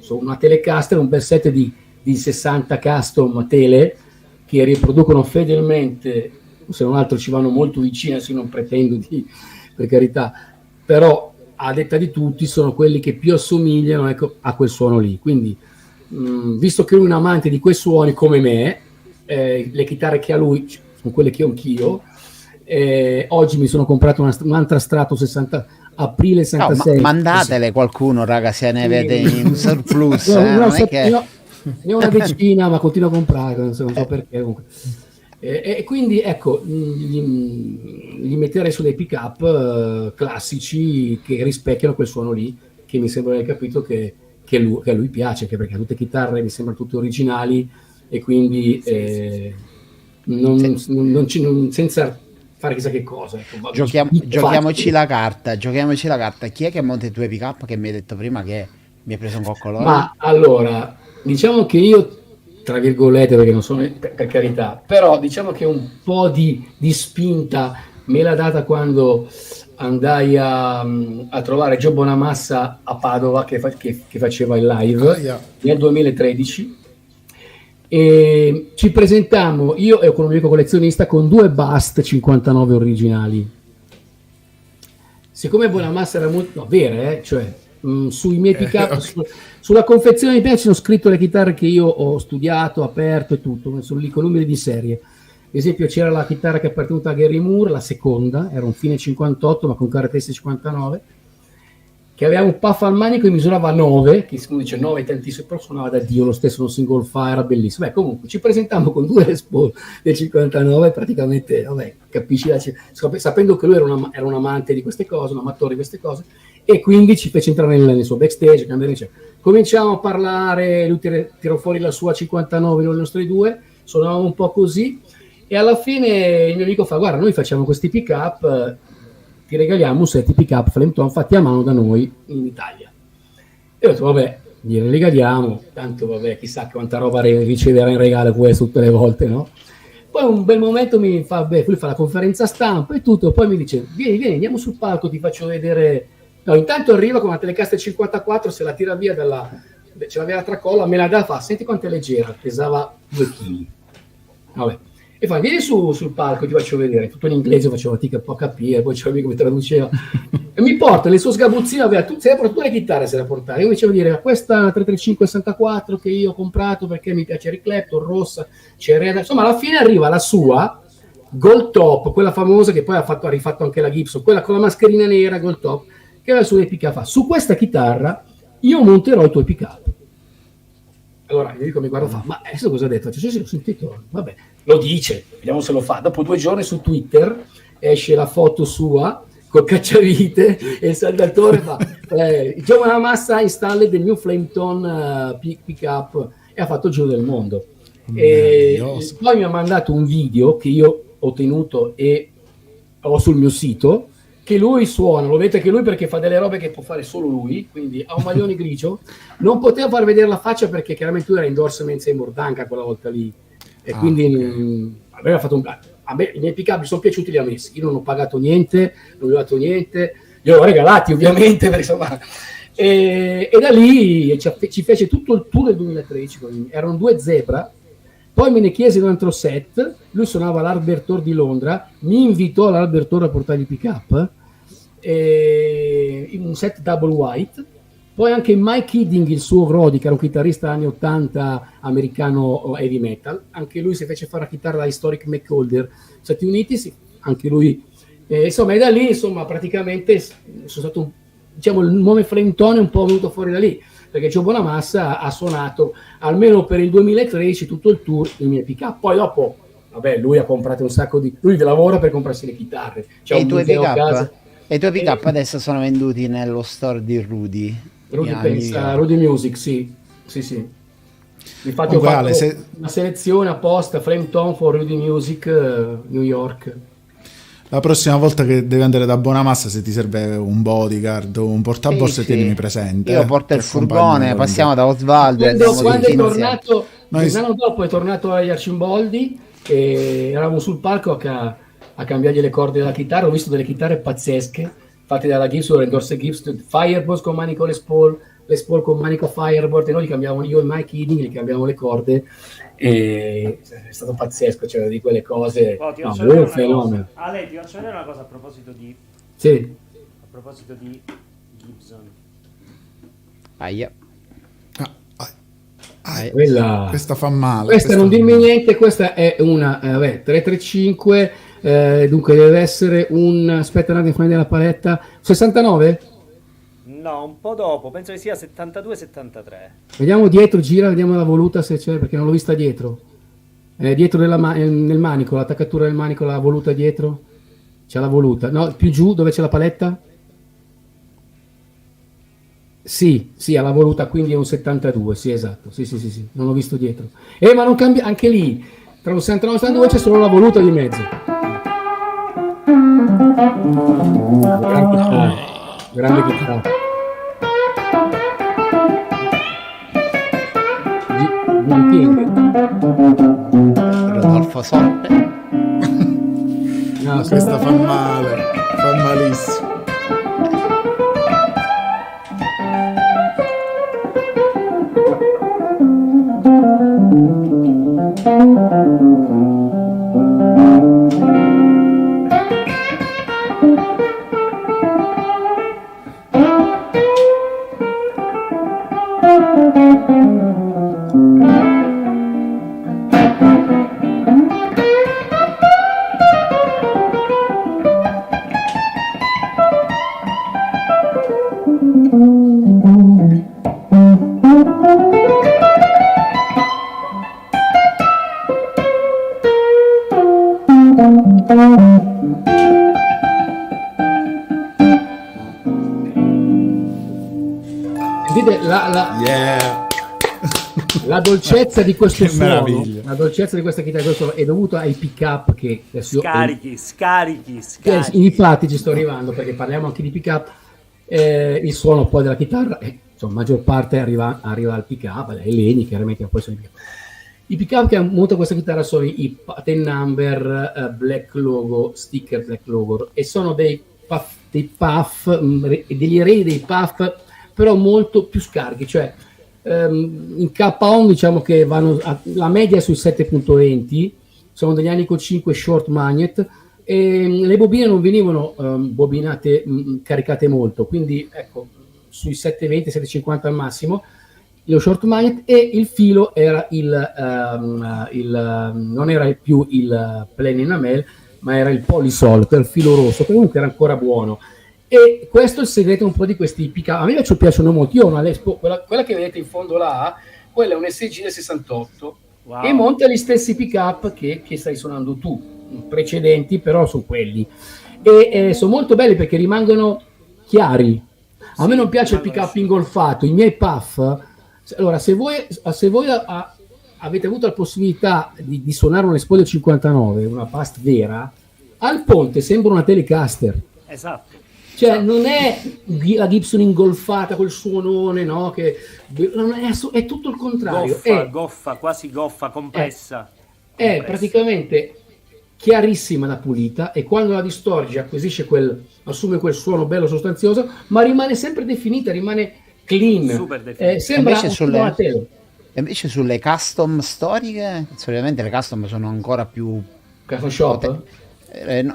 una Telecaster, un bel set di 60 custom tele che riproducono fedelmente, se non altro ci vanno molto vicine, se non pretendo per carità, però a detta di tutti sono quelli che più assomigliano, ecco, a quel suono lì. Quindi visto che lui è un amante di quei suoni come me, le chitarre che ha lui sono quelle che ho anch'io. Oggi mi sono comprato un'altra Strato 60 aprile 66. No, mandatele qualcuno, raga, se ne avete in surplus. Non è che... ne ho una decina, ma continuo a comprare, non so perché comunque. E quindi ecco, li metterei su dei pick up classici che rispecchiano quel suono lì, che mi sembra di aver capito che a lui piace, che perché tutte le chitarre mi sembrano tutte originali, e quindi senza fare chissà che cosa, ecco. Giochiamoci la carta. Chi è che monta i tuoi pick up, che mi hai detto prima che mi hai preso un coccolone? Ma allora, diciamo che io, tra virgolette, perché non sono, per carità, però diciamo che un po' di spinta me l'ha data quando andai a trovare Gio Bonamassa a Padova, che faceva il live nel 2013, e ci presentammo io e con un amico collezionista con 2 bust 59 originali. siccome Bonamassa era molto... No, vere, cioè sui miei pick-up, sulla confezione di piano ci sono scritto le chitarre che io ho studiato, aperto e tutto, sono lì con numeri di serie. Ad esempio c'era la chitarra che è appartenuta a Gary Moore, la seconda, era un fine 58 ma con caratteristiche 59, che aveva un puff al manico che misurava 9, che uno dice 9 è tantissimo, però suonava da Dio lo stesso, un single file, era bellissimo. Beh, comunque ci presentammo con 2 Les Paul del 59, praticamente, vabbè, capisci, sapendo che lui era un amante di queste cose, un amatore di queste cose, e quindi ci fece entrare nel suo backstage, cominciamo a parlare, lui tirò fuori la sua 59, noi i nostri 2, suonavamo un po' così, e alla fine il mio amico fa: guarda, noi facciamo questi pick up, ti regaliamo un set di pick up Flameton fatti a mano da noi in Italia. E ho detto vabbè, glieli regaliamo, tanto vabbè, chissà quanta roba riceverà in regalo questo tutte le volte, no? Poi un bel momento mi fa, lui fa la conferenza stampa e tutto, poi mi dice vieni, andiamo sul palco, ti faccio vedere. No, intanto arriva con una Telecaster 54, se la tira via ce l'aveva la tracolla, me la dà, fa: senti quanto è leggera, pesava 2 kg. Vabbè. E fa: vieni sul palco, ti faccio vedere. Tutto in inglese, facevo fatica un po' a capire, poi c'era amico che mi traduceva. E mi porta nel suo sgabuzzino, se ne porta tutte le chitarre, se la portava. Io mi dicevo dire: questa 335-64 che io ho comprato perché mi piace Eric Clapton, rossa, c'era. Insomma, alla fine arriva la sua Gold Top, quella famosa che poi ha rifatto anche la Gibson, quella con la mascherina nera, Gold Top, che aveva sulle pick up. Su questa chitarra io monterò i tuoi pick up. Allora io dico, mi guardo, fa: ma adesso cosa ha detto? Sì, ho sentito, vabbè, lo dice, vediamo se lo fa. Dopo 2 giorni su Twitter esce la foto sua col cacciavite e il saldatore fa: Joe Bonamassa installe del new Flameton pick up, e ha fatto il giro del mondo. E poi mi ha mandato un video che io ho tenuto e ho sul mio sito, che lui suona, lo vedete che lui, perché fa delle robe che può fare solo lui, quindi ha un maglione grigio, non poteva far vedere la faccia perché chiaramente lui era endorsement Seymour Duncan quella volta lì, e quindi aveva fatto a me i miei pick up mi sono piaciuti, li ha messi, io non ho pagato niente, non gli ho dato niente, li ho regalati ovviamente, perché, insomma, e da lì ci fece tutto il tour del 2013, erano 2 Zebra. Poi me ne chiese un altro set, lui suonava all'Albert Hall di Londra, mi invitò all'Albert Hall a portargli il pick up, un set double white. Poi anche Mike Hidding, il suo Rodi, che era un chitarrista anni 80 americano heavy metal, anche lui si fece fare la chitarra da Historic McHolder, Stati Uniti, anche lui, insomma, e da lì, insomma, praticamente sono stato, diciamo, il nome Flameton è un po' venuto fuori da lì, perché Joe Bonamassa ha suonato almeno per il 2013 tutto il tour i miei pick up. Poi dopo, vabbè, lui ha comprato un sacco di... lui lavora per comprarsi le chitarre. E i tuoi pick up? E i tuoi pick up adesso sono venduti nello store di Rudy? Rudy Music, sì. Infatti ho fatto una selezione apposta, Flameton for Rudy Music, New York. La prossima volta che devi andare da Bonamassa, se ti serve un bodyguard o un portaborse, tienimi presente. Io porto il furgone, passiamo da Osvaldo. Quando è tornato, l'anno dopo è tornato agli Arcimboldi e eravamo sul palco a cambiargli le corde della chitarra. Ho visto delle chitarre pazzesche fatte dalla Gibson, Endorse Gibson, Firebolt con manico Les Paul con manico Firebolt, e noi io e Mike Hidding gli cambiamo le corde. E è stato pazzesco, cioè, di quelle cose. Un fenomeno. Ale, ti faccio vedere una cosa a proposito di Gibson. Questa fa male. Questa non dimmi niente, questa è una 335, dunque deve essere aspetta un attimo, fuori della paletta, 69? No, un po' dopo, penso che sia 72-73. Vediamo dietro, gira, vediamo la voluta se c'è, perché non l'ho vista dietro. Dietro nel manico, l'attaccatura del manico, la voluta dietro. C'è la voluta. No, più giù, dove c'è la paletta? Sì, ha la voluta, quindi è un 72, sì, esatto. Sì, non l'ho visto dietro. Ma non cambia, anche lì, tra un 69 e un 72 c'è solo la voluta di mezzo. Grande chitarra. Rodolfo Sorte. No, questa fa male, fa malissimo. Vedete, Yeah. la dolcezza di questo Che suono, meraviglia. la dolcezza di questa chitarra è dovuta ai pick up che adesso Scarichi. infatti ci sto arrivando, perché parliamo anche di pick up. Il suono poi della chitarra, insomma, maggior parte arriva al pick up, ai legni chiaramente, poi sono i pick up che hanno montato questa chitarra sono i patent number black logo, sticker black logo, e sono dei puff, degli eredi dei puff, però molto più scarichi, cioè in K-On diciamo che vanno la media è sui 7.20, sono degli anni con 5 short magnet, e le bobine non venivano bobinate caricate molto, quindi ecco sui 720 750 al massimo lo short magnet, e il filo era non era più il plain enamel, ma era il Polisol, quel filo rosso, che comunque era ancora buono. E questo è il segreto un po' di questi pick up. A me piacciono molto. Io ho una Les Paul, quella che vedete in fondo là, quella è un SG del 68, Wow. e monta gli stessi pick up che stai suonando tu, precedenti, però sono quelli, e sono molto belli perché rimangono chiari. A me non piace il pick up ingolfato. I miei puff, allora se voi avete avuto la possibilità di suonare un Les Paul 59, una past vera, al ponte sembra una Telecaster. Esatto. Cioè non è la Gibson ingolfata col suonone, no? Che è tutto il contrario. Quasi goffa, compressa. È praticamente chiarissima da pulita, e quando la distorce assume quel suono bello sostanzioso, ma rimane sempre definita, rimane clean. Super definita. Sembra una tele. Invece sulle custom storiche, solitamente le custom sono ancora più Custom shop?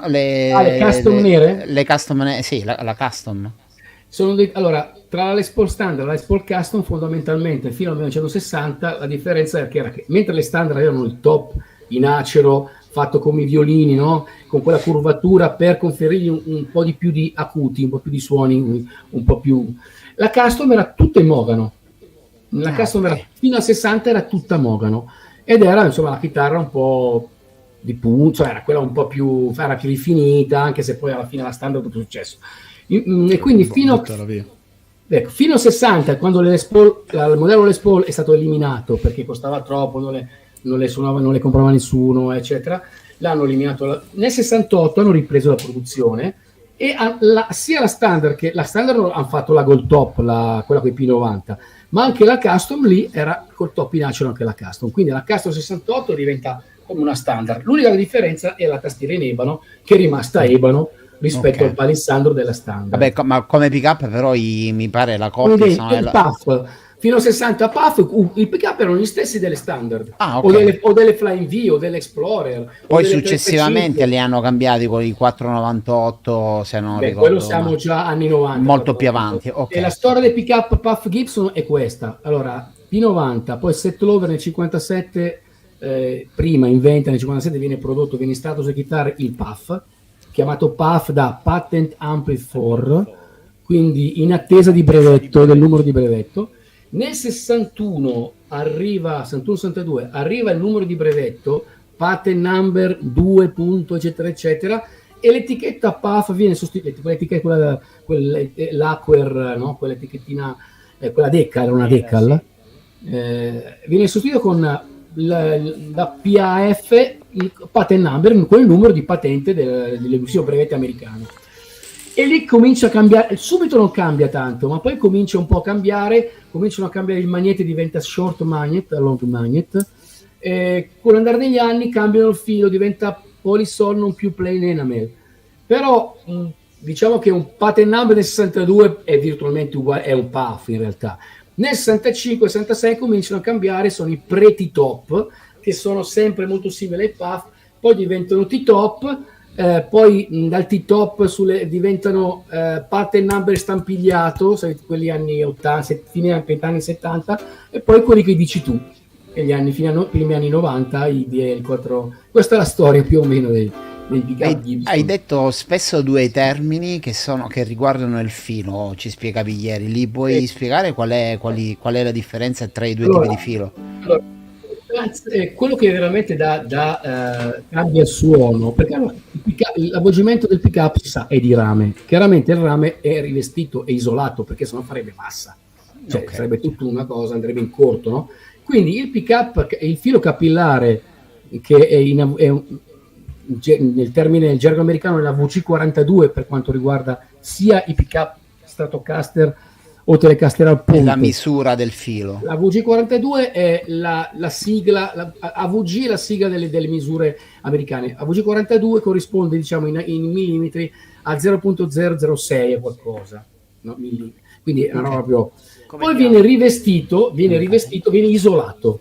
le custom nere? Le custom nere, sì, la custom. Allora, tra la Les Paul standard e la Les Paul custom, fondamentalmente fino al 1960 la differenza era che mentre le standard avevano il top in acero fatto come i violini, no? Con quella curvatura per conferirgli un po' di più di acuti, un po' più di suoni, un po' più. La custom era tutta in mogano. La custom era, fino al 60 era tutta mogano, ed era insomma la chitarra un po' di punto, era quella un po' più, era più rifinita, anche se poi alla fine la standard è successo. E quindi fino a 60, quando il modello Les Paul è stato eliminato perché costava troppo, non le suonava, non le comprava nessuno, eccetera, l'hanno eliminato. Nel 68 hanno ripreso la produzione, e sia la standard che la standard hanno fatto la Gold Top, quella con i P90, ma anche la custom lì era col top in acero, anche la custom. Quindi la custom 68 diventa come una standard. L'unica differenza è la tastiera in ebano, che è rimasta ebano rispetto al palissandro della standard. Vabbè, ma come pick up però mi pare la coppia il puff fino a 60 puff, i pick up erano gli stessi delle standard, okay. o delle Flying V o delle Explorer, poi successivamente li hanno cambiati con i 498, se non ricordo, quello siamo già anni 90, molto più avanti, okay. E la storia dei pick up puff Gibson è questa. Allora, P90, poi Set Lover nel 57, prima inventa, nel 57 viene installato sulle chitarre il puff, chiamato puff da Patent Amplifier, quindi in attesa di brevetto, del numero di brevetto. Nel 61 62 arriva il numero di brevetto, patent number 2. Eccetera eccetera, e l'etichetta puff viene sostituita, l'Acquer, no? Quell'etichettina, quella Decal, era una Decal, viene sostituita con la PAF, il patent number, quel numero di patente dell'ufficio brevetti americano. E lì comincia a cambiare, subito non cambia tanto, ma poi comincia un po' a cambiare, cominciano a cambiare il magnete, diventa short magnet, long magnet, con l'andare degli anni cambiano il filo, diventa Polisol, non più plain enamel. Però diciamo che un patent number del 62 è virtualmente uguale, è un puff in realtà. Nel 65-66 cominciano a cambiare, sono i pre-T-top, che sono sempre molto simili ai puff, poi diventano T-top, poi dal T-top diventano patent number stampigliato, quelli anni 80, fine anni 70, e poi quelli che dici tu, primi anni 90, i DL4. Questa è la storia più o meno dei hai detto spesso due termini che riguardano il filo, ci spiegavi ieri, li puoi spiegare qual è la differenza tra i due tipi di filo? Allora, quello che veramente cambia il suono, perché l'avvolgimento del pick up si sa è di rame, chiaramente il rame è rivestito e isolato perché sennò farebbe massa, cioè Ok. sarebbe tutta una cosa, andrebbe in corto, no? Quindi il pick-up, il filo capillare, che nel termine nel gergo americano è la VC42 per quanto riguarda sia i pick-up Stratocaster o Telecaster al È la ponte. misura del filo. La VG42 è la sigla, AVG è la sigla delle misure americane. AVG42 corrisponde, diciamo, in millimetri a 0.006 e qualcosa, no? Quindi è una roba proprio... Come Poi chiama? viene rivestito, viene isolato.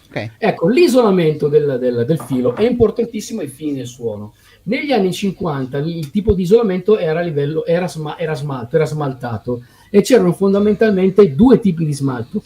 Ok. Ecco, l'isolamento del filo è importantissimo ai fini del suono. Negli anni 50 il tipo di isolamento era smaltato, e c'erano fondamentalmente due tipi di smalto,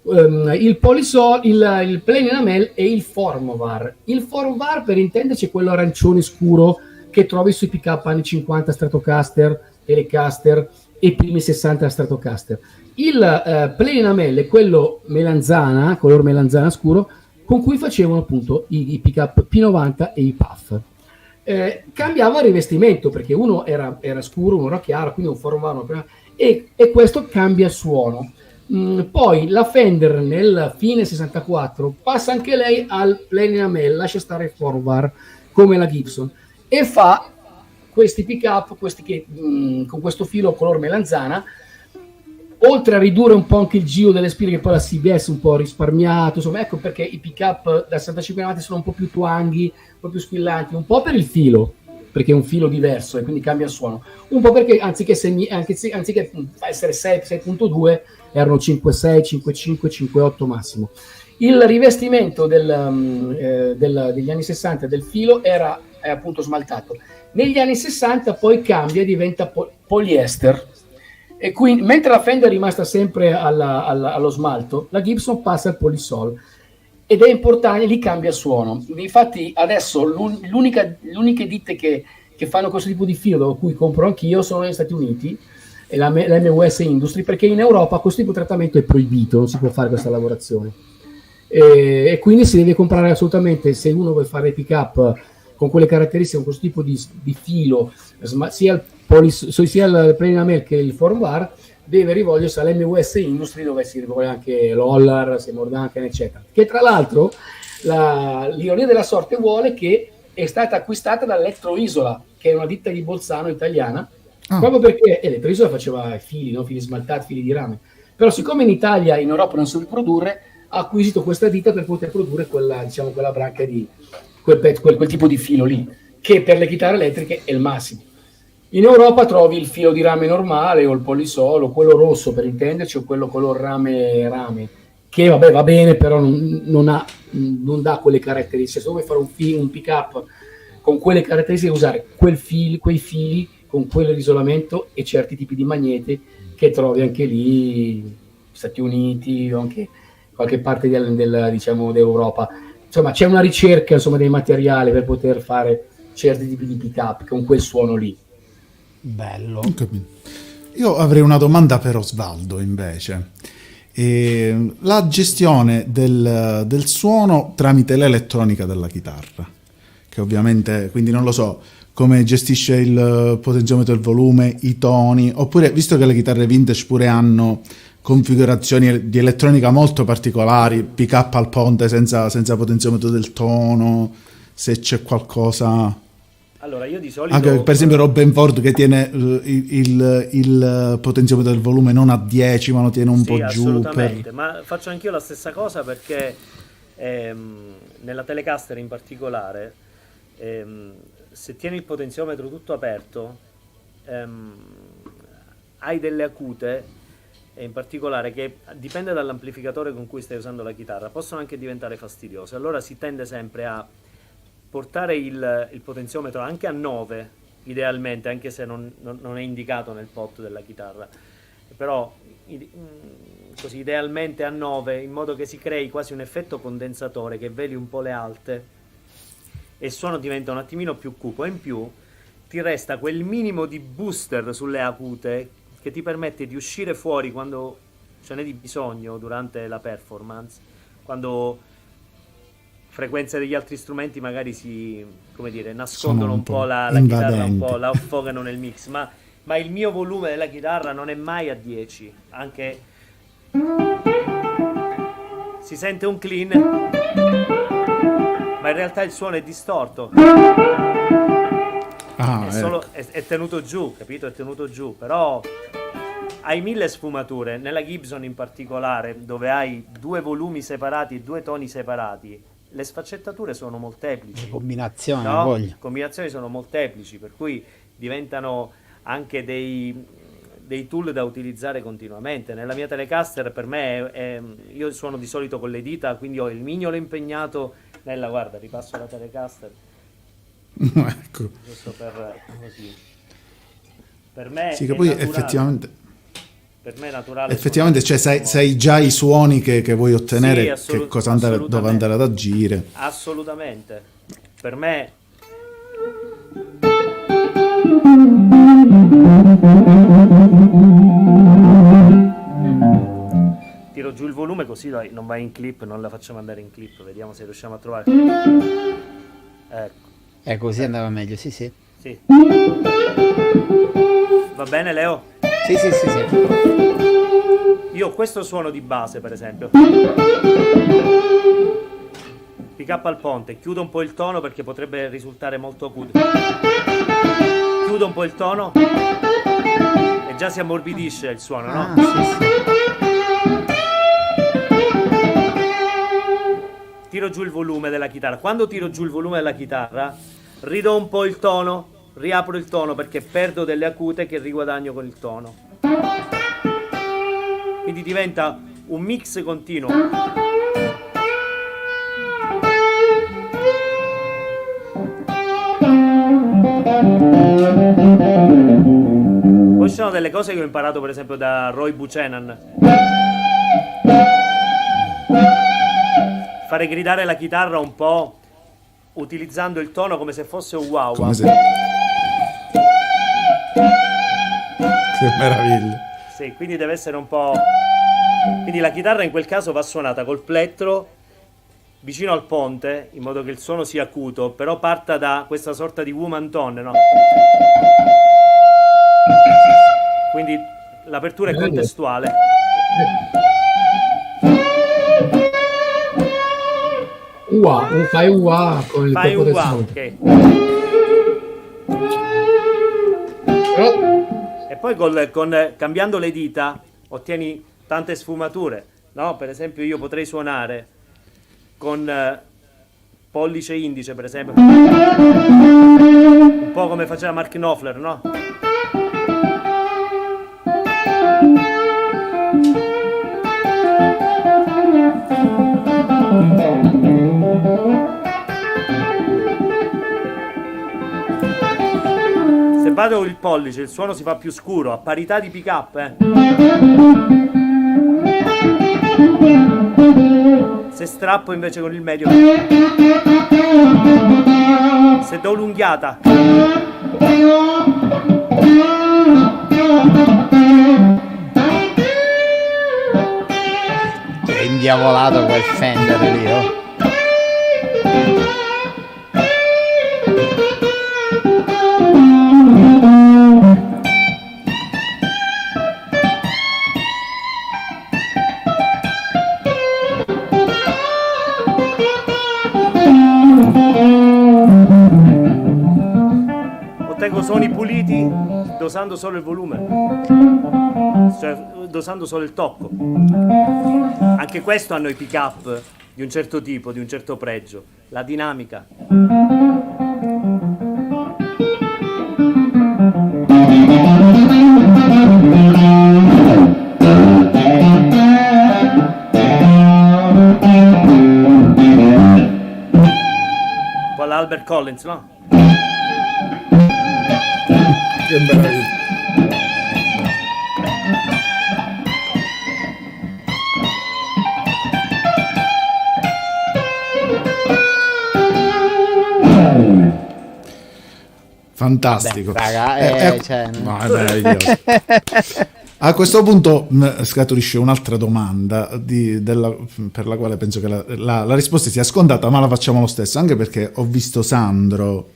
il Polisol, il Plain Enamel e il Formovar. Il Formovar, per intenderci, è quello arancione scuro che trovi sui pick-up anni 50 Stratocaster, Telecaster e primi 60 Stratocaster. Il Plain Enamel è quello melanzana, color melanzana scuro, con cui facevano appunto i pick-up P90 e i Puff. Cambiava il rivestimento, perché uno era scuro, uno era chiaro, quindi un Formovar, e questo cambia il suono. Poi la Fender nel fine 64 passa anche lei al Plain Enamel, lascia stare il Formovar come la Gibson, e fa questi pick-up, con questo filo color melanzana, oltre a ridurre un po' anche il giro delle spine, che poi la CBS un po' risparmiato, insomma, ecco perché i pick-up da 65 navate sono un po' più twanghy, un po' più squillanti, un po' per il filo, perché è un filo diverso e quindi cambia il suono, un po' perché anziché essere 6.2 erano 5.6, 5.5, 5.8 massimo. Il rivestimento degli anni 60 del filo è appunto smaltato. Negli anni 60 poi cambia, diventa poliester, e quindi, mentre la Fender è rimasta sempre allo smalto, la Gibson passa al Polisol, ed è importante, lì cambia il suono. Infatti adesso l'uniche ditte che fanno questo tipo di filo, da cui compro anch'io, sono negli Stati Uniti, e la MUS Industry, perché in Europa questo tipo di trattamento è proibito, non si può fare questa lavorazione, e quindi si deve comprare assolutamente, se uno vuole fare pick up con quelle caratteristiche, con questo tipo di filo, sia il Plain Enamel che il Formovar, deve rivolgersi all'MUS Industry, dove si rivolge anche l'Hollar, Seymour Duncan, eccetera, che tra l'altro l'ironia della sorte vuole che è stata acquistata da Elettroisola, che è una ditta di Bolzano italiana, proprio perché Elettroisola faceva fili, no? Fili smaltati, fili di rame, però siccome in Italia e in Europa non si può produrre, ha acquisito questa ditta per poter produrre quella branca di quel tipo di filo lì, che per le chitarre elettriche è il massimo. In Europa trovi il filo di rame normale, o il Polisol, o quello rosso per intenderci, o quello color rame, che vabbè va bene, però non dà quelle caratteristiche. Se vuoi fare un pick up con quelle caratteristiche, usare quei fili con quell'isolamento e certi tipi di magneti che trovi anche lì, Stati Uniti o anche qualche parte diciamo d'Europa. Insomma, c'è una ricerca, insomma, dei materiali per poter fare certi tipi di pick up con quel suono lì. Bello. Io avrei una domanda per Osvaldo invece. La gestione del suono tramite l'elettronica della chitarra, che ovviamente, quindi non lo so come gestisce il potenziometro del volume, i toni, oppure, visto che le chitarre vintage pure hanno configurazioni di elettronica molto particolari, pick up al ponte senza potenziometro del tono, se c'è qualcosa. Allora, io di solito... Anche per esempio Robin Ford che tiene il potenziometro del volume non a 10 ma lo tiene un po' giù. Assolutamente, ma faccio anch'io la stessa cosa, perché nella Telecaster in particolare, se tieni il potenziometro tutto aperto, hai delle acute, e in particolare, che dipende dall'amplificatore con cui stai usando la chitarra, possono anche diventare fastidiose. Allora si tende sempre a portare il potenziometro anche a 9, idealmente, anche se non è indicato nel pot della chitarra, però così idealmente a 9, in modo che si crei quasi un effetto condensatore che veli un po' le alte e il suono diventa un attimino più cupo, e in più ti resta quel minimo di booster sulle acute che ti permette di uscire fuori quando ce n'è di bisogno durante la performance, quando frequenze degli altri strumenti magari nascondono un po' la chitarra, un po' la affogano nel mix, ma il mio volume della chitarra non è mai a 10, anche Si sente un clean, ma in realtà il suono è distorto. È tenuto giù, capito? È tenuto giù, però hai 1000 sfumature. Nella Gibson in particolare, dove hai 2 volumi separati e 2 toni separati, le sfaccettature sono molteplici. Combinazioni, no? voglio. Combinazioni sono molteplici, per cui diventano anche dei tool da utilizzare continuamente. Nella mia Telecaster, per me, io suono di solito con le dita, quindi ho il mignolo impegnato nella, guarda, ripasso la Telecaster. Ecco. Giusto per così. Per me sì, che è poi naturale. effettivamente Per me è naturale. cioè, sai già i suoni che vuoi ottenere, Sì, che cosa dove andare ad agire. Assolutamente. Per me tiro giù il volume così non va in clip, non la facciamo andare in clip, vediamo se riusciamo a trovare. Ecco. Così andava meglio, sì. Sì. Va bene, Leo? Sì. Io ho questo suono di base, per esempio. Pick up al ponte, chiudo un po' il tono perché potrebbe risultare molto acuto. Chiudo un po' il tono e già si ammorbidisce il suono, no? Sì. Tiro giù il volume della chitarra. Quando tiro giù il volume della chitarra, ridò un po' il tono, riapro il tono perché perdo delle acute che riguadagno con il tono. Quindi diventa un mix continuo. Poi ci sono delle cose che ho imparato per esempio da Roy Buchanan. Fare gridare la chitarra un po' utilizzando il tono come se fosse un wow. Come se... Che meraviglia. Sì, quindi deve essere un po'... Quindi la chitarra in quel caso va suonata col plettro vicino al ponte, in modo che il suono sia acuto, però parta da questa sorta di woman tone, no? Quindi l'apertura è contestuale. Fai un wah con il Fai colpo un del wow, suono. ok. E poi cambiando le dita ottieni tante sfumature, no? Per esempio io potrei suonare con pollice e indice, per esempio, un po' come faceva Mark Knopfler, no? Se vado il pollice il suono si fa più scuro a parità di pick up, Se strappo invece con il medio, se do l'unghiata, È indiavolato quel Fender lì, oh. ottengo suoni puliti dosando solo il volume, cioè dosando solo il tocco. Anche questo hanno i pick up di un certo tipo, di un certo pregio, la dinamica. Un po' l'Albert Collins, no? Che meraviglia. Fantastico. Beh, raga, cioè, no, è meraviglioso. A questo punto scaturisce un'altra domanda per la quale penso che la risposta sia scontata, ma la facciamo lo stesso, anche perché ho visto Sandrone.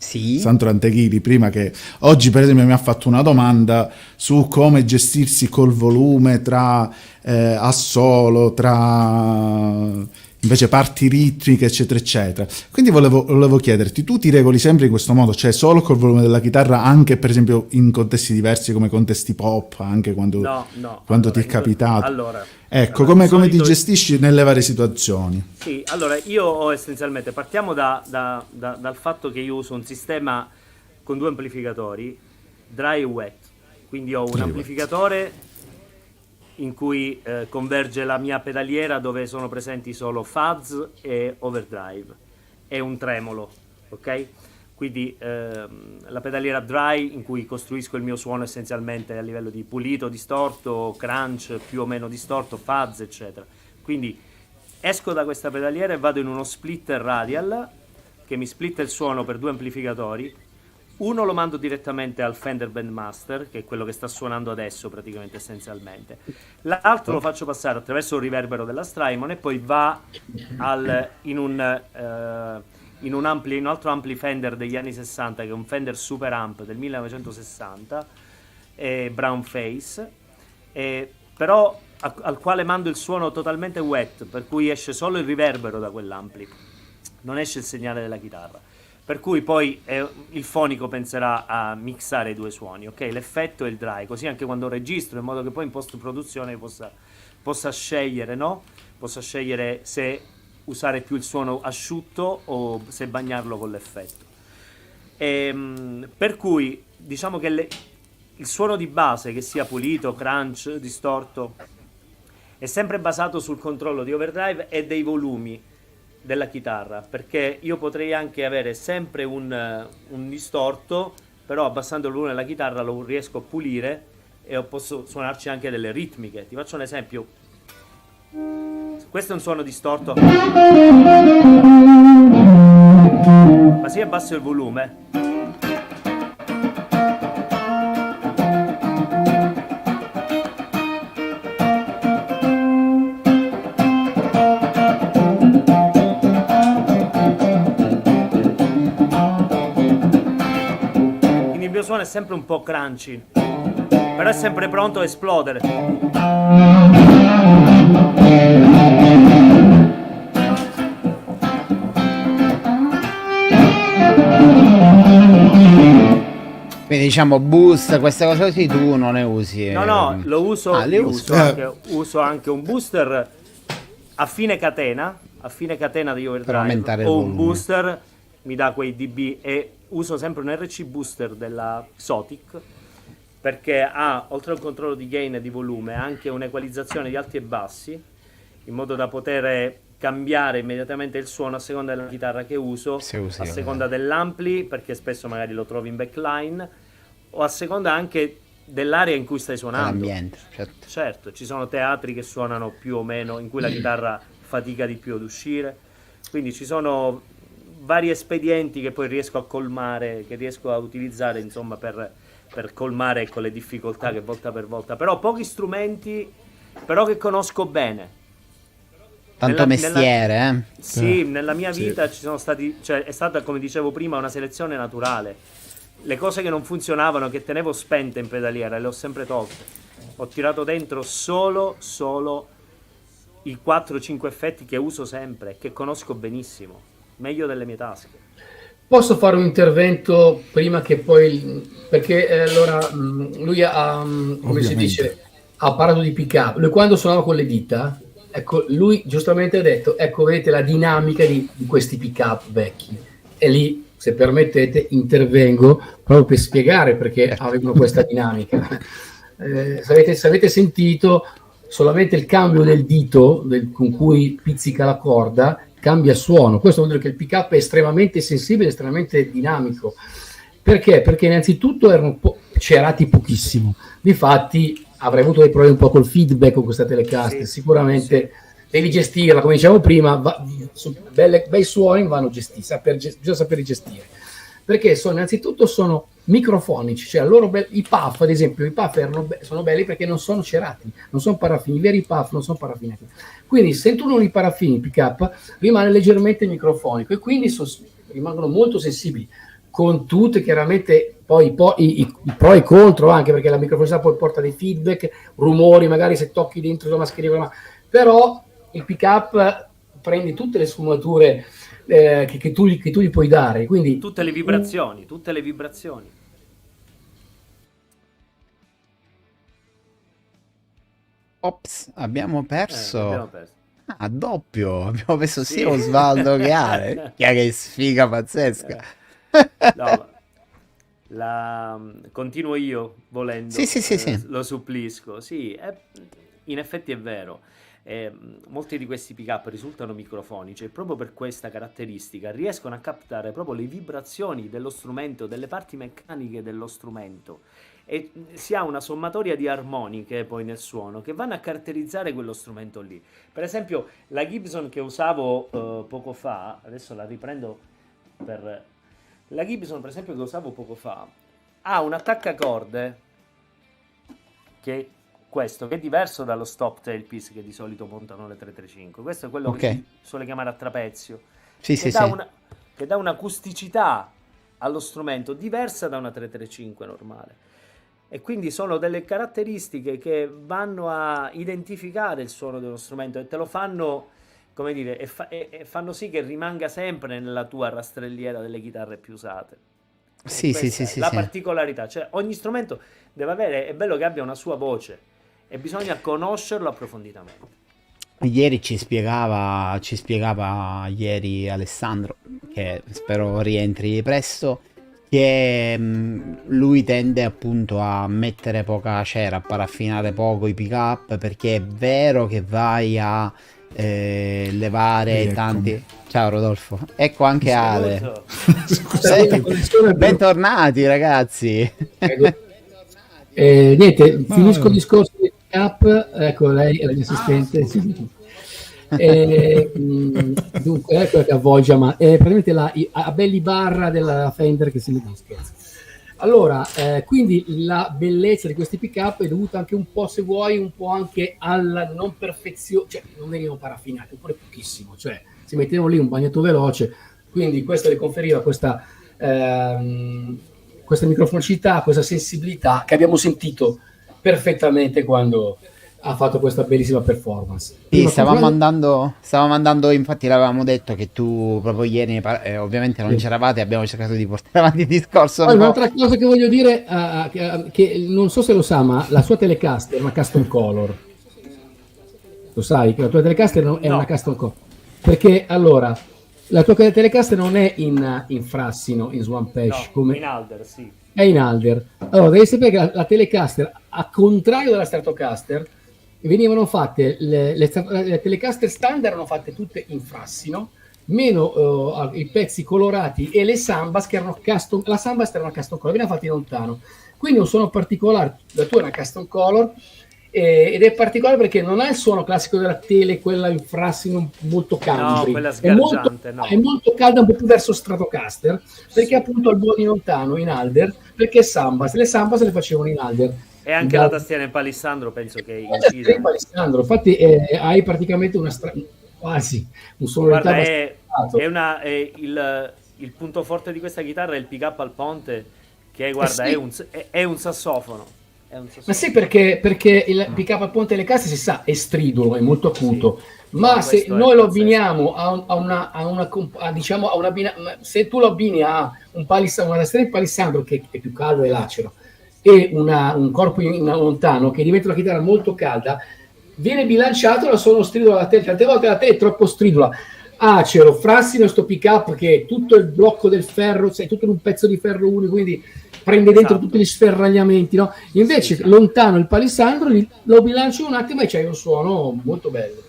Sì. Sandro Anteghini, prima che oggi per esempio mi ha fatto una domanda su come gestirsi col volume tra assolo, tra invece parti ritmiche, eccetera, eccetera. Quindi volevo chiederti, tu ti regoli sempre in questo modo, cioè solo col volume della chitarra, anche per esempio in contesti diversi come contesti pop, anche quando allora, ti è capitato? Allora, ecco, allora, come ti gestisci nelle varie situazioni? Sì, allora io ho essenzialmente, partiamo dal fatto che io uso un sistema con 2 amplificatori, dry e wet, quindi ho un amplificatore in cui converge la mia pedaliera dove sono presenti solo fuzz e overdrive e un tremolo, ok? Quindi la pedaliera dry in cui costruisco il mio suono essenzialmente a livello di pulito, distorto, crunch, più o meno distorto, fuzz, eccetera. Quindi esco da questa pedaliera e vado in uno splitter radial che mi splitta il suono per 2 amplificatori. Uno lo mando direttamente al Fender Bandmaster, che è quello che sta suonando adesso praticamente essenzialmente. L'altro lo faccio passare attraverso il riverbero della Strymon e poi va in un altro ampli Fender degli anni 60, che è un Fender Super Amp del 1960, brown face, però al quale mando il suono totalmente wet, per cui esce solo il riverbero da quell'ampli, non esce il segnale della chitarra. Per cui poi il fonico penserà a mixare i 2 suoni, ok? L'effetto e il dry, così anche quando registro, in modo che poi in post-produzione possa scegliere, no? Possa scegliere se usare più il suono asciutto o se bagnarlo con l'effetto. Per cui diciamo che il suono di base, che sia pulito, crunch, distorto, è sempre basato sul controllo di overdrive e dei volumi della chitarra, perché io potrei anche avere sempre un distorto, però abbassando il volume della chitarra lo riesco a pulire e posso suonarci anche delle ritmiche. Ti faccio un esempio. Questo è un suono distorto, ma se abbasso il volume suono è sempre un po' crunchy, però è sempre pronto a esplodere. Quindi diciamo boost, queste cose così tu non le usi? No, lo uso. Uso anche un booster a fine catena di overdrive, o un booster mi dà quei dB, e uso sempre un RC booster della Xotic, perché ha, oltre al controllo di gain e di volume, anche un'equalizzazione di alti e bassi, in modo da poter cambiare immediatamente il suono a seconda della chitarra che uso, a seconda dell'ampli, perché spesso magari lo trovi in backline, o a seconda anche dell'area in cui stai suonando. L'ambiente, certo, ci sono teatri che suonano più o meno, in cui la chitarra fatica di più ad uscire, quindi ci sono vari espedienti che poi riesco a colmare, che riesco a utilizzare, insomma, per colmare con le difficoltà che volta per volta, però pochi strumenti, però che conosco bene. Tanto mestiere, Sì, nella mia vita ci sono stati, cioè è stata, come dicevo prima, una selezione naturale. Le cose che non funzionavano, che tenevo spente in pedaliera, le ho sempre tolte. Ho tirato dentro solo i 4-5 effetti che uso sempre, che conosco benissimo, meglio delle mie tasche. Posso fare un intervento prima che poi, perché allora lui ha, come si dice, ha parlato di pick up. Lui quando suonava con le dita, ecco, lui giustamente ha detto, ecco, vedete la dinamica di questi pick up vecchi, e lì, se permettete, intervengo proprio per spiegare perché avevano questa dinamica. Se avete sentito, solamente il cambio del dito con cui pizzica la corda cambia suono. Questo vuol dire che il pick up è estremamente sensibile, estremamente dinamico. Perché? Perché innanzitutto erano cerati pochissimo. Difatti avrei avuto dei problemi un po' col feedback con questa Telecaster. Sì, sicuramente devi gestirla, come dicevamo prima, bei suoni vanno gestiti, bisogna saperli gestire. Perché innanzitutto sono microfonici, cioè i puff, ad esempio, sono belli perché non sono cerati, non sono paraffini, i veri puff non sono paraffinati. Quindi se tu non li paraffini, il pick up rimane leggermente microfonico e quindi rimangono molto sensibili. con tutte chiaramente poi i pro e i contro, anche perché la microfonia poi porta dei feedback, rumori, magari se tocchi dentro la mascherina, però il pick up prendi tutte le sfumature che tu gli puoi dare, quindi tutte le vibrazioni. Ops, abbiamo perso. Abbiamo perso. Ah, doppio. Abbiamo perso sia Osvaldo che Ale. Che sfiga pazzesca. No, continuo io volendo. Sì. Lo supplisco. Sì, in effetti è vero. Molti di questi pick-up risultano microfonici e proprio per questa caratteristica riescono a captare proprio le vibrazioni dello strumento, delle parti meccaniche dello strumento, e si ha una sommatoria di armoniche poi nel suono che vanno a caratterizzare quello strumento lì. Per esempio la Gibson che usavo poco fa, adesso la riprendo la Gibson per esempio che usavo poco fa ha un attaccacorde che questo che è diverso dallo stop tailpiece che di solito montano le 335. Questo è quello che si suole chiamare a trapezio, che dà un'acusticità allo strumento diversa da una 335 normale, e quindi sono delle caratteristiche che vanno a identificare il suono dello strumento e te lo fanno, come dire, e fanno sì che rimanga sempre nella tua rastrelliera delle chitarre più usate. Sì, la particolarità, cioè ogni strumento deve avere, è bello che abbia una sua voce e bisogna conoscerlo approfonditamente. Ieri ci spiegava ieri Alessandro, che spero rientri presto, che lui tende appunto a mettere poca cera, a paraffinare poco i pick up, perché è vero che vai a levare tanti. Ciao Rodolfo, ecco anche Ale. Bentornati ragazzi. Niente, finisco il discorso di pick up, ecco lei è la mia assistente. Dunque ecco che avvolgia, ma è praticamente la belli barra della Fender che si mette in scherzo. Allora, quindi la bellezza di questi pick up è dovuta anche un po', se vuoi, un po' anche alla non perfezione, cioè non venivano paraffinati, oppure pochissimo, cioè si mettevano lì un bagnetto veloce, quindi questo le conferiva questa microfonicità, questa sensibilità che abbiamo sentito perfettamente quando ha fatto questa bellissima performance. Sì, stavamo andando, infatti l'avevamo detto che tu proprio ieri, ovviamente non c'eravate, abbiamo cercato di portare avanti il discorso. Un'altra cosa che voglio dire, che non so se lo sa, ma la sua Telecaster è una custom color. Lo sai che la tua Telecaster è una custom color? Perché allora, la tua Telecaster non è in frassino, in Swamp Ash, come in Alder, sì. È in Alder. Allora, devi sapere che la Telecaster, a contrario della Stratocaster, venivano fatte le Telecaster standard erano fatte tutte in frassino, meno i pezzi colorati, e le Sambas che erano custom. La Sambas era una custom color, veniva fatta in lontano, quindi un suono particolare. La tua è una custom color ed è particolare perché non ha il suono classico della tele, quella in frassino molto country, quella sgargiante, è molto calda, un po' più verso Stratocaster, perché appunto il buon in lontano in Alder, perché le Sambas le facevano in Alder. E anche la tastiera in palissandro penso che incida. In palissandro, infatti hai praticamente quasi un suono. Guarda, il punto forte di questa chitarra è il pick up al ponte, che guarda, sì. è un sassofono. Ma sì, perché il pick up al ponte delle casse si sa, è stridulo, è molto acuto. Sì. Ma se noi lo abbiniamo se tu lo abbini a una tastiera in palissandro che è più caldo e lacero, e un corpo in lontano che diventa una chitarra molto calda, viene bilanciato da solo stridulo alla tele. Tante volte la tele è troppo stridula, acero, frassino, sto pick up che è tutto il blocco del ferro, sei tutto in un pezzo di ferro unico, quindi prende dentro tutti gli sferragliamenti, no? Invece lontano il palissandro lo bilanci un attimo e c'hai un suono molto bello,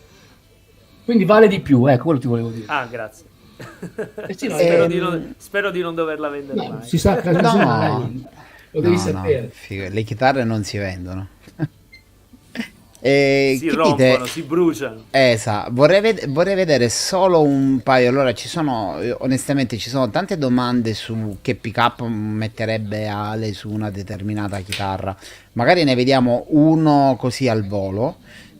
quindi vale di più, ecco, quello ti volevo dire. Grazie. Sì, no, spero di non doverla vendere mai. Si sa, lo devi sapere. Le chitarre non si vendono. Si rompono, si bruciano. Esatto. Vorrei vedere solo un paio. Allora, onestamente ci sono tante domande su che pick up metterebbe Ale su una determinata chitarra. Magari ne vediamo uno così al volo.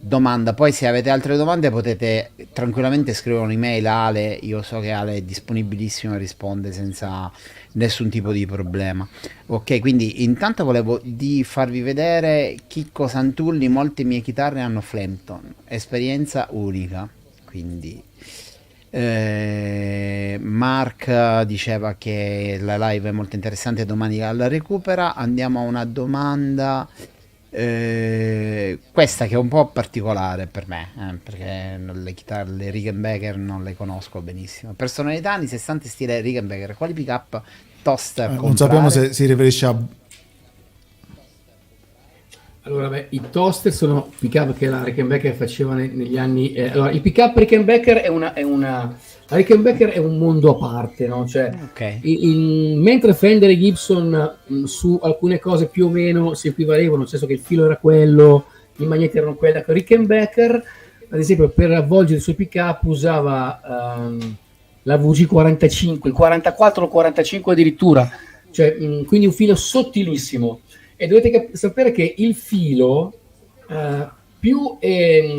domanda. Poi se avete altre domande potete tranquillamente scrivere un'email a Ale, io so che Ale è disponibilissimo e risponde senza nessun tipo di problema. Ok, quindi intanto volevo farvi vedere Chicco Santulli, molte mie chitarre hanno Flampton, esperienza unica, quindi Mark diceva che la live è molto interessante, domani la recupera. Andiamo a una domanda, questa che è un po' particolare per me, perché le chitarre, le Rickenbacker non le conosco benissimo. Personalità anni 60 stile Rickenbacker, quali pick up toaster Non sappiamo comprare? se si riferisce a... Allora, beh, i toaster sono pick-up che la Rickenbacker faceva negli anni. Allora, il pick-up Rickenbacker la Rickenbacker è un mondo a parte, no? Cioè, Ok, mentre Fender e Gibson su alcune cose più o meno si equivalevano, nel senso che il filo era quello, i magneti erano quelli, ecco, Rickenbacker, ad esempio, per avvolgere i suoi pick-up usava la VG45, il 44 o 45 addirittura, cioè, quindi un filo sottilissimo. E dovete sapere che il filo più è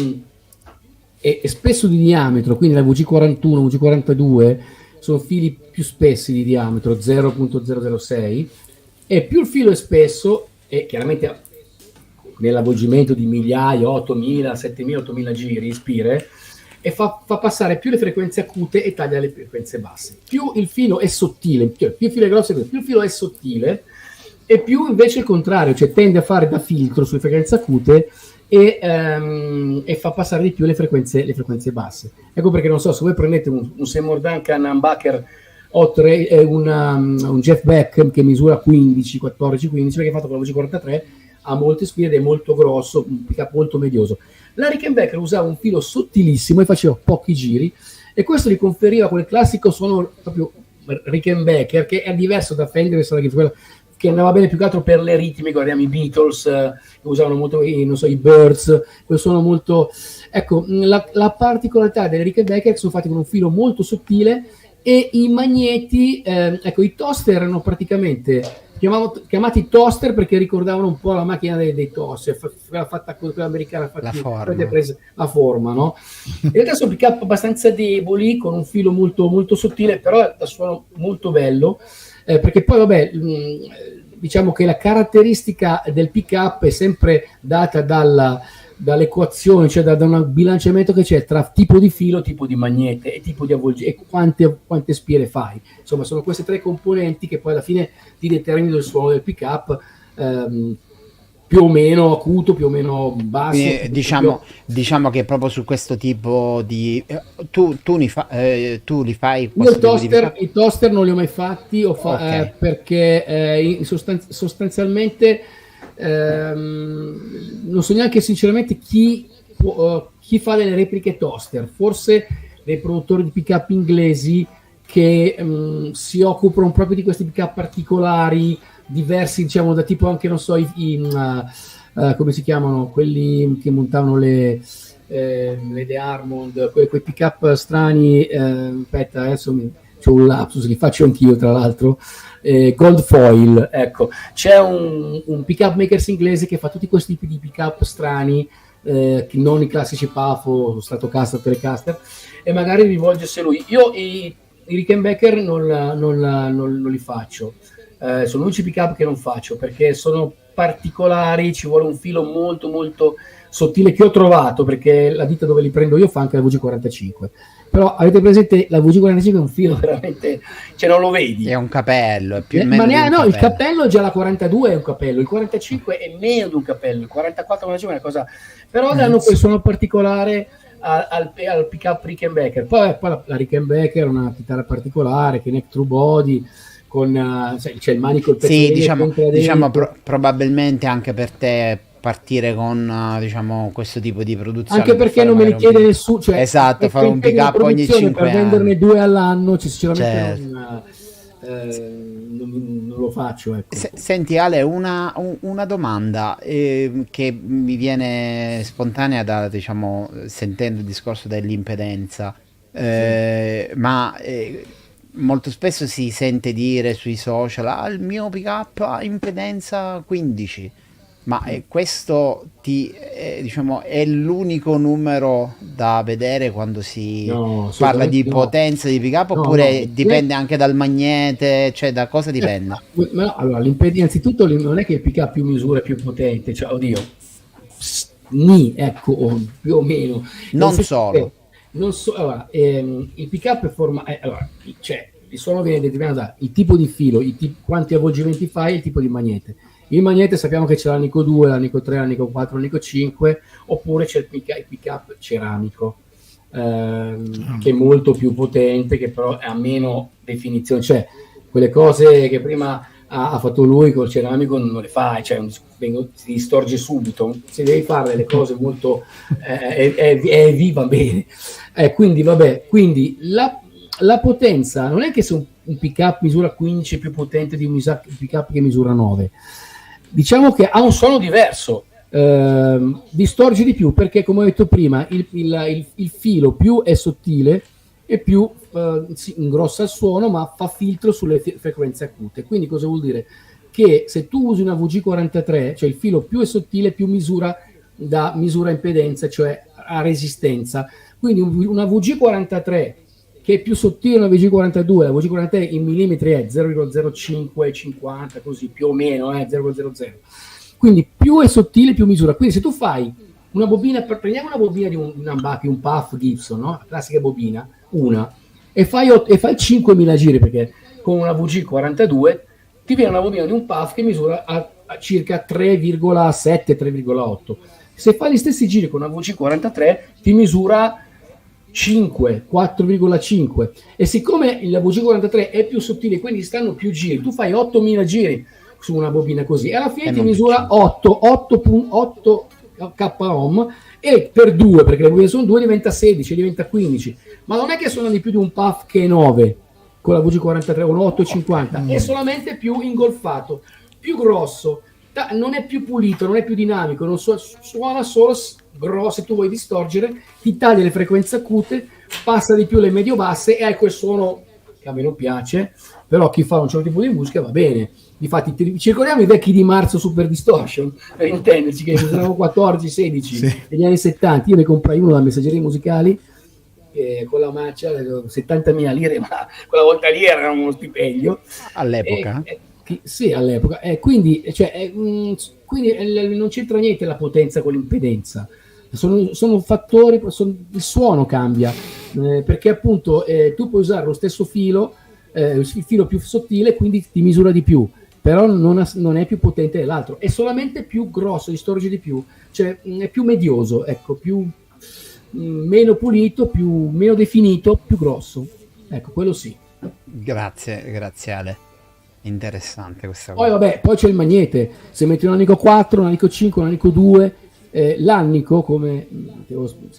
spesso di diametro, quindi la VG41, VG42 sono fili più spessi di diametro 0.006, e più il filo è spesso, e chiaramente nell'avvolgimento di migliaia, 8.000, 7.000, 8.000 giri, spire, e fa passare più le frequenze acute e taglia le frequenze basse. Più il filo è sottile, più il filo è grosso, più il filo è sottile, e più invece il contrario, cioè tende a fare da filtro sulle frequenze acute e fa passare di più le frequenze basse. Ecco perché, non so, se voi prendete un Seymour Duncan Humbucker un Jeff Beck che misura 15, 14, 15, perché è fatto con la VG43, ha molte spine ed è molto grosso, un pick up molto medioso. La Rickenbacker usava un filo sottilissimo e faceva pochi giri, e questo gli conferiva quel classico suono proprio Rickenbacker, che è diverso da Fender, che andava bene più che altro per le ritmiche. Guardiamo i Beatles, che usavano molto non so, i Birds, quel suono molto... Ecco, la particolarità delle Rickenbacker sono fatti con un filo molto sottile, e i magneti, ecco, i toaster erano praticamente chiamati toaster perché ricordavano un po' la macchina dei toaster, fatta quella americana, la forma. la forma, no? In realtà sono pick up abbastanza deboli, con un filo molto, molto sottile, però da suono molto bello. Perché poi, vabbè, diciamo che la caratteristica del pick up è sempre data dall'equazione, cioè da un bilanciamento che c'è tra tipo di filo, tipo di magnete e tipo di avvolgimento, e quante spire fai. Insomma, sono queste tre componenti che poi alla fine ti determinano il suono del pick up, più o meno acuto, più o meno basso. Diciamo che proprio su questo tipo di... tu li fai Io questo tipo di i toaster non li ho mai fatti, Ok. perché sostanzialmente non so neanche sinceramente chi fa delle repliche toaster, forse dei produttori di pick up inglesi che si occupano proprio di questi pick up particolari, diversi, diciamo, da tipo anche, non so, come si chiamano quelli che montavano le The Armond, quei pick up strani, aspetta, adesso c'ho un lapsus, li faccio anch'io tra l'altro, Gold Foil, ecco, c'è un pick up makers inglese che fa tutti questi tipi di pick up strani, non i classici Pafo, Stratocaster, Telecaster, e magari rivolgersi a lui. Io i Rickenbacker non li faccio, sono l'unici pick up che non faccio, perché sono particolari, ci vuole un filo molto molto sottile, che ho trovato, perché la ditta dove li prendo io fa anche la VG45, però avete presente, la VG45 è un filo veramente, cioè non lo vedi, È un capello, è più o meno ma di un no, il capello. cappello è già la 42 è un cappello, il 45 è meno di un cappello, il 44 è una cosa, però danno quel suono particolare al pick up Rickenbacker. Poi la Rickenbacker è una chitarra particolare, che neck true body, con c'è il manico, il pezzo Sì, di legno diciamo dentro. probabilmente anche per te partire con diciamo questo tipo di produzione, Anche per perché fare non me li magari un chiede nessuno, cioè esatto, fare un pick up ogni produzione 5 per venderne anni. 2 all'anno, sinceramente Certo. non lo faccio, ecco. Senti Ale, una domanda che mi viene spontanea diciamo, sentendo il discorso dell'impedenza, ma molto spesso si sente dire sui social, il mio pick up ha impedenza 15. Ma questo diciamo, è l'unico numero da vedere quando si parla di potenza di pick-up, oppure dipende anche dal magnete, cioè da cosa dipende? Allora, innanzitutto non è che il pick-up più misura è più potente, cioè, oddio, ecco, più o meno. Non solo. Allora, il pick-up è allora, cioè, il suono viene determinato dal tipo di filo, quanti avvolgimenti fai e il tipo di magnete. Il magnete sappiamo che c'è l'Anico 2, l'Anico 3, l'Anico 4, l'Anico 5, oppure c'è il pick-up ceramico, che è molto più potente, che però ha meno definizione, cioè quelle cose che prima ha fatto lui col ceramico non le fai, cioè si distorce subito. Se devi fare le cose molto va bene. Quindi quindi la potenza non è che se un pick-up misura 15 è più potente di un pick-up che misura 9. Diciamo che ha un suono diverso, distorce di più, perché come ho detto prima il filo più è sottile e più si ingrossa il suono, ma fa filtro sulle frequenze acute. Quindi cosa vuol dire? Che se tu usi una VG43, cioè il filo più è sottile, più misura impedenza, cioè a resistenza. Quindi una VG43 che è più sottile una VG42, la VG43 in millimetri è 0,0550, così più o meno, 0,00. Quindi più è sottile, più misura. Quindi se tu fai una bobina, prendiamo una bobina di un Ambachi, un Puff Gibson, no? La classica bobina, e fai 5.000 giri, perché con una VG42 ti viene una bobina di un Puff che misura a circa 3,7, 3,8. Se fai gli stessi giri con una VG43 ti misura 5, 4,5, e siccome la VG43 è più sottile, quindi stanno più giri, tu fai 8.000 giri su una bobina così e alla fine ti misura 8 kOhm, e per 2, perché le bobine sono 2, diventa 16, diventa 15, ma non è che suona di più di un Puff che è 9 con la VG43 o un 850, è solamente più ingolfato, più grosso, non è più pulito, non è più dinamico, non suona solo grosso. Se tu vuoi distorcere, ti taglia le frequenze acute, passa di più le medio-basse e hai quel suono che a me non piace, però chi fa un certo tipo di musica va bene. Infatti ci ricordiamo i vecchi di Marzo Super Distortion, per intenderci, che erano 14-16 sì, negli anni 70. Io ne comprai uno da Messaggerie Musicali con la marcia 70.000 lire, ma quella volta lì era uno stipendio all'epoca. Sì, all'epoca. Quindi non c'entra niente la potenza con l'impedenza. Sono fattori, il suono cambia, perché appunto tu puoi usare lo stesso filo, il filo più sottile, quindi ti misura di più, però non è più potente dell'altro, è solamente più grosso, distorce di più, cioè è più medioso, ecco, meno pulito, meno definito, più grosso. Ecco, quello sì. Grazie Ale. Interessante questa cosa. Poi vabbè, poi c'è il magnete. Se metti un Anico 4, un Anico 5, un Anico 2, l'Anico, come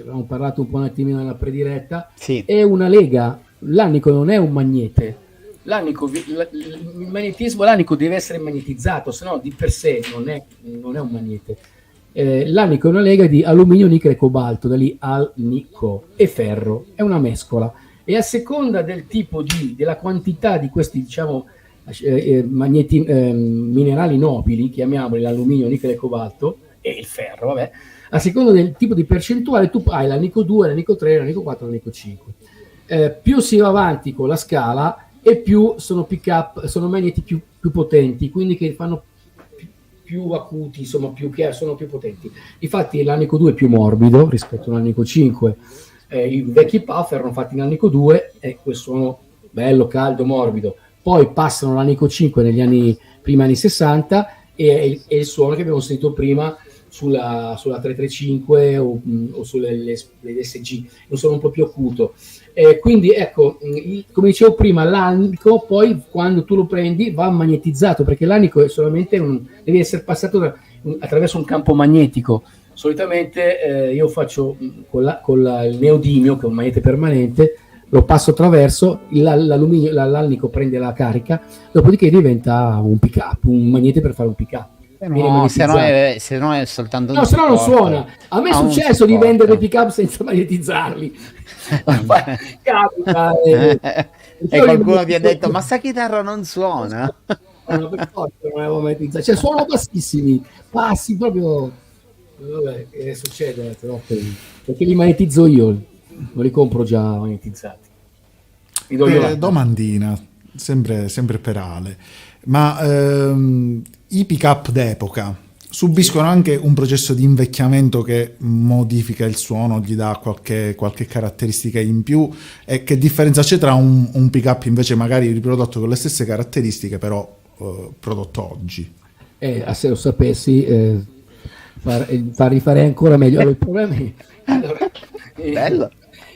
abbiamo parlato un po' un attimino nella prediretta, sì, è una lega. L'Anico non è un magnete. Il magnetismo, l'Anico deve essere magnetizzato, se no di per sé non è un magnete. L'Anico è una lega di alluminio, nichel e cobalto, da lì al-nico, e ferro, è una mescola. E a seconda del tipo della quantità di questi, diciamo, minerali nobili, chiamiamoli l'alluminio, nichel e cobalto, e il ferro, vabbè, a seconda del tipo di percentuale tu hai l'Anico 2, l'Anico 3, l'Anico 4, l'Anico 5. Più si va avanti con la scala e più sono pick-up, sono magneti più potenti, quindi che fanno più acuti, insomma, sono più potenti. Infatti l'Anico 2 è più morbido rispetto all'Anico 5. I vecchi Puff erano fatti in Anico 2 e quel suono bello, caldo, morbido. Poi passano l'Anico 5 prima anni 60 e il suono che abbiamo sentito prima sulla 335 o sulle SG, un suono un po' più acuto. Quindi ecco, come dicevo prima, l'Anico poi quando tu lo prendi va magnetizzato, perché l'Anico è solamente deve essere passato attraverso un campo magnetico. Solitamente io faccio con il neodimio, che è un magnete permanente, lo passo attraverso, l'alluminio, l'Anico prende la carica, dopodiché diventa un pick-up, un magnete per fare un pick-up. No, se no è soltanto no, se no non suona. A me è successo di vendere dei pick-up senza magnetizzarli. Capita. E qualcuno ti ha detto, ma sta chitarra non suona? No, per forza non avevo monetizzato. Cioè, sono bassissimi, passi proprio. Vabbè, che succede? Però perché li monetizzo io, non li compro già monetizzati. Li do io là. Domandina, sempre per Ale, ma i pick-up d'epoca subiscono anche un processo di invecchiamento che modifica il suono, gli dà qualche caratteristica in più? E che differenza c'è tra un pick-up invece magari riprodotto con le stesse caratteristiche però prodotto oggi? Se lo sapessi, farei ancora meglio. Allora, il problema è, allora, Bello.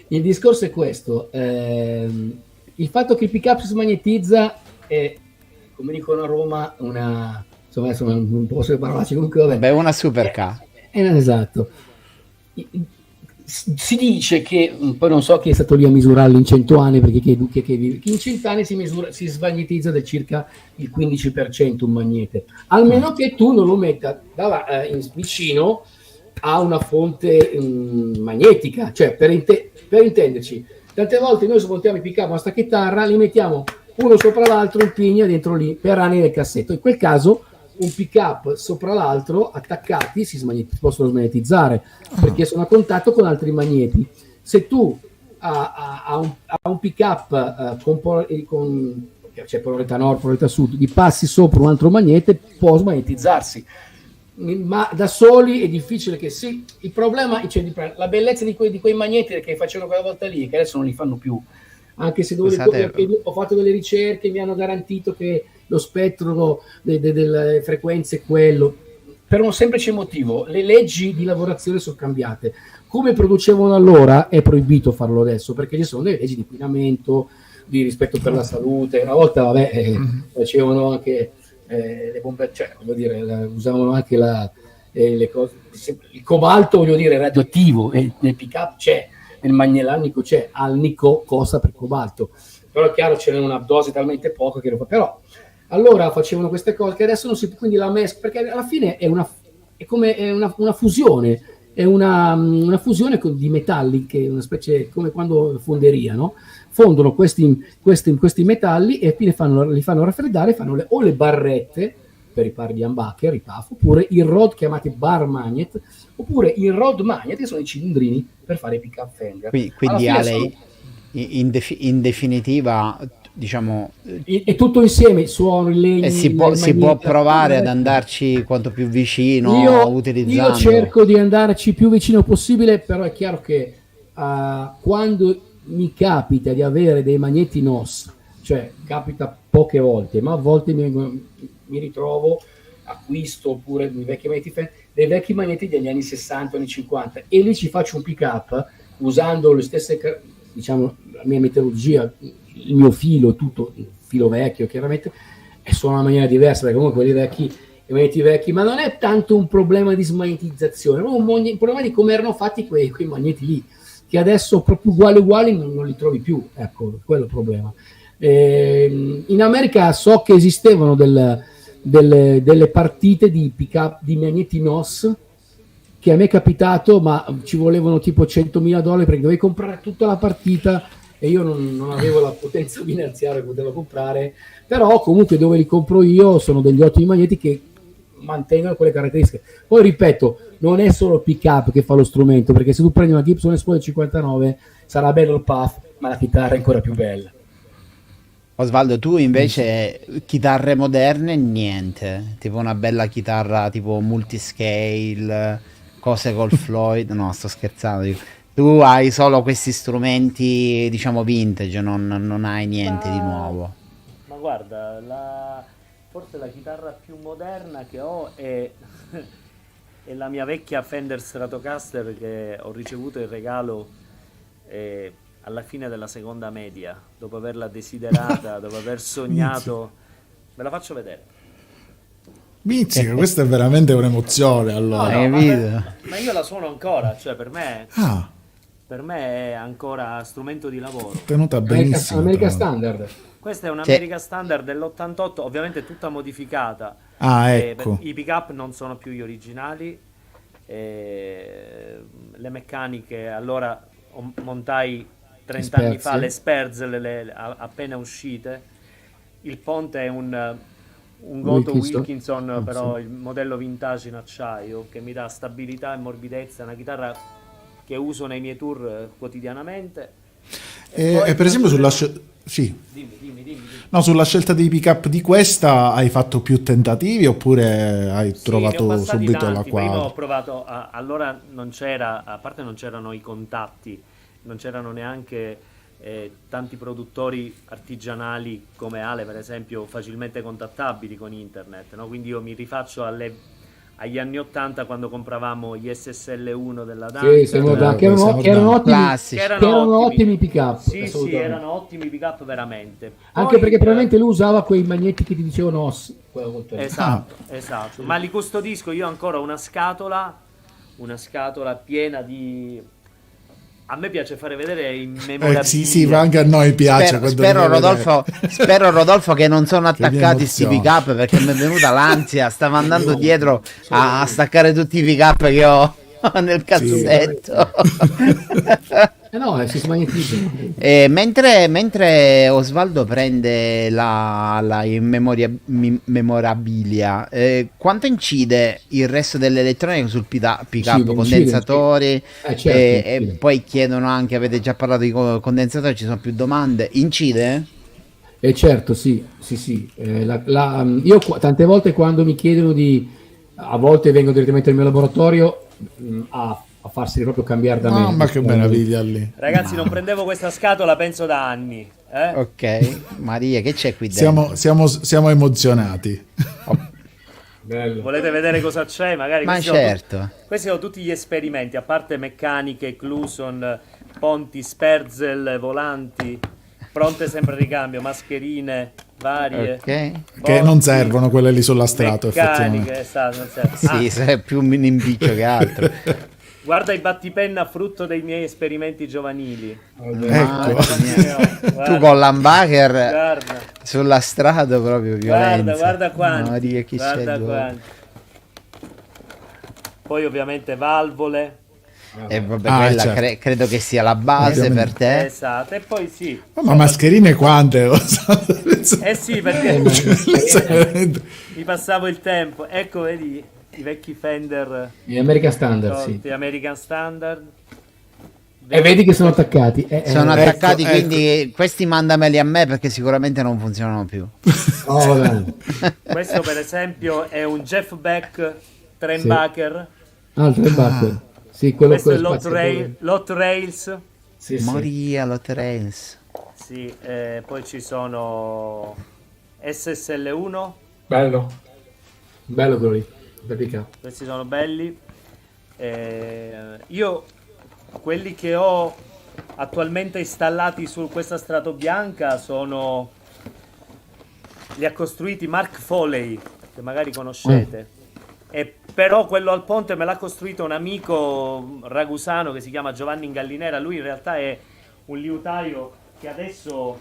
il discorso è questo: il fatto che il pick-up si smagnetizza è, come dicono a Roma, insomma non posso parlarci, comunque vabbè. Beh, una super K. Esatto. Si dice che, poi non so chi è stato lì a misurarlo in 100 anni, perché che in 100 anni si smagnetizza del circa il 15% un magnete, almeno che tu non lo metta vicino a una fonte magnetica, cioè per intenderci, tante volte noi smontiamo i pick-up a sta chitarra, li mettiamo uno sopra l'altro in pigna dentro lì per anni nel cassetto. In quel caso un pick-up sopra l'altro attaccati possono smagnetizzare perché sono a contatto con altri magneti. Se tu a un pick-up con c'è polarità nord, polarità sud, gli passi sopra un altro magnete, può smagnetizzarsi, ma da soli è difficile che sì. Il problema, cioè, la bellezza di quei magneti che facevano quella volta lì, che adesso non li fanno più, anche se ho fatto delle ricerche, mi hanno garantito che lo spettro delle frequenze è quello, per un semplice motivo: le leggi di lavorazione sono cambiate. Come producevano allora è proibito farlo adesso, perché ci sono delle leggi di inquinamento, di rispetto per la salute. Una volta facevano anche le bombe, cioè voglio dire, usavano anche le cose, il cobalto, voglio dire, radioattivo, e nel pick-up c'è, nel magnelanico c'è, alnico costa per cobalto, però è chiaro ce n'è una dose talmente poca che lo fa. Però allora facevano queste cose che adesso non si, quindi la mescola, perché alla fine è una fusione, è una fusione di metalli, che è una specie come quando fonderia, no? Fondono questi metalli e li fanno raffreddare, fanno o le barrette per i par di humbucker, i PAF, oppure il rod chiamati bar magnet, oppure il rod magnet, che sono i cilindrini per fare i pick-up Fender. Quindi Ale, in definitiva, diciamo, è tutto insieme, il suono, il legno, si può provare ad andarci quanto più vicino utilizzando. Io cerco di andarci più vicino possibile, però è chiaro che quando mi capita di avere dei magneti NOS, cioè capita poche volte, ma a volte mi ritrovo, acquisto oppure dei vecchi magneti degli anni 60, anni 50, e lì ci faccio un pick up usando le stesse, diciamo, la mia metodologia, il mio filo, tutto il filo vecchio chiaramente, e suona in una maniera diversa, perché comunque quelli vecchi, i magneti vecchi, ma non è tanto un problema di smagnetizzazione, è un problema di come erano fatti quei magneti lì, che adesso proprio uguali non li trovi più. Ecco, quello è il problema. In America so che esistevano delle partite di pick-up di magneti NOS, che a me è capitato, ma ci volevano tipo $100.000 perché dovevi comprare tutta la partita e io non avevo la potenza finanziaria per poterlo comprare. Però comunque dove li compro io sono degli ottimi magneti che mantengono quelle caratteristiche. Poi ripeto, non è solo il pick-up che fa lo strumento, perché se tu prendi una Gibson Les Paul 59 sarà bello il puff, ma la chitarra è ancora più bella. Osvaldo, tu invece chitarre moderne niente, tipo una bella chitarra tipo multiscale, cose col Floyd, no, sto scherzando, tu hai solo questi strumenti, diciamo, vintage, non hai niente di nuovo. Ma guarda, forse la chitarra più moderna che ho è la mia vecchia Fender Stratocaster, che ho ricevuto in regalo alla fine della seconda media, dopo averla desiderata, dopo aver sognato. Ve la faccio vedere. Mizzica, questa è veramente un'emozione. Allora, ma io la suono ancora, cioè per me è ancora strumento di lavoro. Tenuta benissimo. America Standard. Questa è un'America Standard dell'88, ovviamente tutta modificata. Ecco. I pick-up non sono più gli originali, le meccaniche, allora montai 30 anni fa le Sperz, appena uscite. Il ponte è un un Goto Wilkinson. Wilkinson, però il modello vintage in acciaio, che mi dà stabilità e morbidezza, una chitarra che uso nei miei tour quotidianamente. E per esempio sì. Dimmi. No, sulla scelta dei pick-up di questa hai fatto più tentativi oppure hai Ne ho trovato passati subito la tanti. Prima ho quadra? provato, allora non c'era, a parte non c'erano i contatti, non c'erano neanche tanti produttori artigianali come Ale, per esempio, facilmente contattabili con internet, no? Quindi io mi rifaccio agli anni 80 quando compravamo gli SSL1 della Sì, siamo Dancer. che erano ottimi, Classici. che erano ottimi pick-up. Sì, assolutamente. erano ottimi pick-up veramente. Anche Poi, perché probabilmente lui usava quei magnetti che ti dicevano OS. Esatto. Ma li custodisco, io ho ancora una scatola piena di... A me piace fare vedere in memorabilia. Sì, ma anche a noi piace. Spero, Rodolfo, che non sono attaccati sti emozione. pick-up, perché mi è venuta l'ansia. Stavo andando dietro a staccare tutti i pick-up che ho nel cassetto. No, si smagnetizza. Mentre Osvaldo prende la memorabilia, quanto incide il resto dell'elettronica sul pick-up? Incide, Condensatori, certo, e incide. poi chiedono anche, avete già parlato di condensatori, ci sono più domande. Incide? Certo, sì. Io tante volte quando mi chiedono a volte vengo direttamente al mio laboratorio a farsi proprio cambiare da me. Ma che meraviglia lì. Ragazzi, non prendevo questa scatola penso da anni. Ok, Maria, che c'è qui dentro? Siamo emozionati. Bello. Volete vedere cosa c'è? Magari Ma questi certo. questi sono tutti gli esperimenti, a parte meccaniche, Cluson, ponti, sperzel, volanti, pronte sempre a ricambio, mascherine varie. Ok. Che ponti, non servono quelle lì sulla strato, effettivamente. meccaniche, non serve. Sì, è più un impiccio che altro. Guarda i battipenna frutto dei miei esperimenti giovanili. Ecco. Tu con l'hamburger Guarda, sulla strada proprio violenza. guarda quanti. Maria, chi c'è Guarda giù? quanti. Poi ovviamente valvole. E vabbè, Ah, quella certo. credo che sia la base Ovviamente. per te. Esatto, e poi sì. Ma mascherine quante? Eh sì, perché mi passavo il tempo. Ecco, vedi i vecchi Fender, Gli American Standard, sì. tolti, American Standard. E vedi che sono attaccati. Sono ecco, attaccati, ecco. quindi questi mandameli a me perché sicuramente non funzionano più. Oh, vabbè. Questo per esempio è un Jeff Beck Trembacher. Altro è Butter. Sì, quello Questo è spaziatore. Lot Rails. Sì, sì. Maria, lo Trails. Sì, poi ci sono SSL1. Bello. Bello quello lì. Bel pick-up. Questi sono belli. Io quelli che ho attualmente installati su questa strato bianca li ha costruiti Mark Foley, che magari conoscete. E però quello al ponte me l'ha costruito un amico ragusano che si chiama Giovanni Ingallinera. Lui in realtà è un liutaio che adesso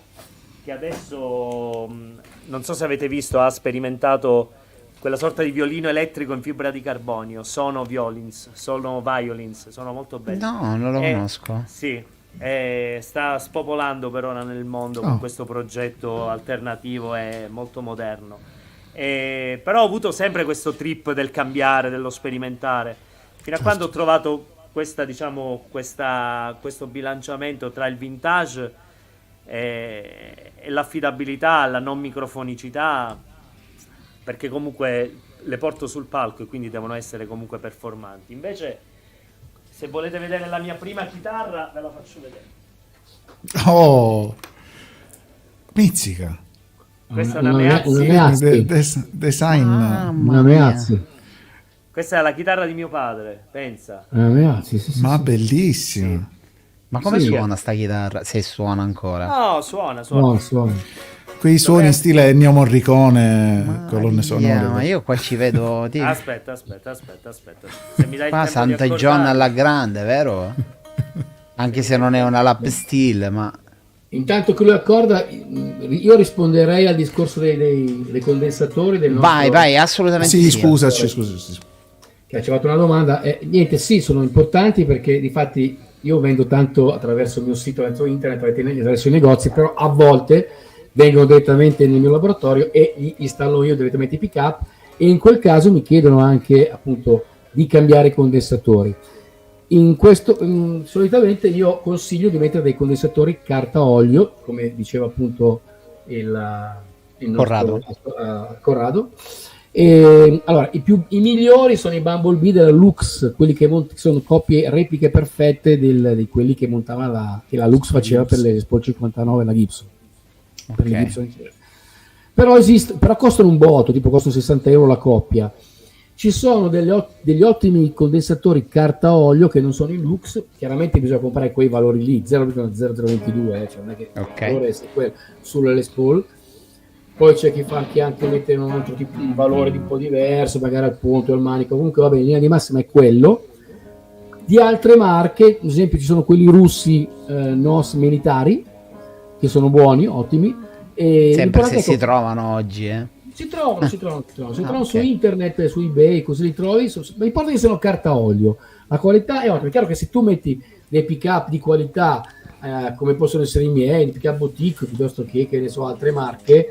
non so se avete visto, ha sperimentato quella sorta di violino elettrico in fibra di carbonio. Sono violins, sono molto belli. No, non lo conosco. Sì, sta spopolando per ora nel mondo con questo progetto alternativo e molto moderno. Però ho avuto sempre questo trip del cambiare, dello sperimentare, fino a quando ho trovato questo bilanciamento tra il vintage e l'affidabilità, la non microfonicità, perché comunque le porto sul palco e quindi devono essere comunque performanti. Invece, se volete vedere la mia prima chitarra, ve la faccio vedere. Oh, mizzica. Questa è una Una Meazzi. Meazzi. Design. Una Meazzi. Questa è la chitarra di mio padre, pensa. Una Meazzi, sì. Ma bellissima. Ma come Sì. suona sta chitarra? Se suona ancora. No, suona. Suona. Quei suoni in stile Ennio Morricone, colonne Ma sonore. io qua ci vedo Aspetta. Se mi dai il qua tempo di Santa accordare. John alla grande, vero? Anche se non è una lap steel, ma Intanto che lui accorda, io risponderei al discorso dei condensatori del nostro... vai, assolutamente Sì, sì. scusaci. Che ci ha fatto una domanda. Niente, sì, sono importanti perché difatti io vendo tanto attraverso il mio sito, attraverso internet, attraverso i negozi, però a volte vengono direttamente nel mio laboratorio e gli installo io direttamente i pick-up, e in quel caso mi chiedono anche appunto di cambiare i condensatori. In questo solitamente io consiglio di mettere dei condensatori carta olio, come diceva appunto il nostro Corrado. E, allora, i migliori sono i Bumblebee della Lux, quelli che sono copie repliche perfette di quelli che montava che la Lux faceva per le Expo 59, la Gibson. Per le Gibson. Però costano un botto, tipo costano 60 euro la coppia. Ci sono degli ottimi condensatori carta olio che non sono in Lux, chiaramente bisogna comprare quei valori lì, 0,0022, cioè non è che il valore è quello sulle Les Paul. Poi c'è chi fa anche mettere un altro tipo, un valore un po' diverso, magari al punto, al manico, comunque va bene, in linea di massima è quello. Di altre marche, ad esempio ci sono quelli russi NOS militari, che sono buoni, ottimi. E sempre se si trovano oggi, Si trovano su internet, su eBay, così li trovi, ma importa che siano carta olio. La qualità è ottima. È chiaro che se tu metti dei pick-up di qualità, come possono essere i miei, il pick-up boutique, piuttosto che ne so, altre marche,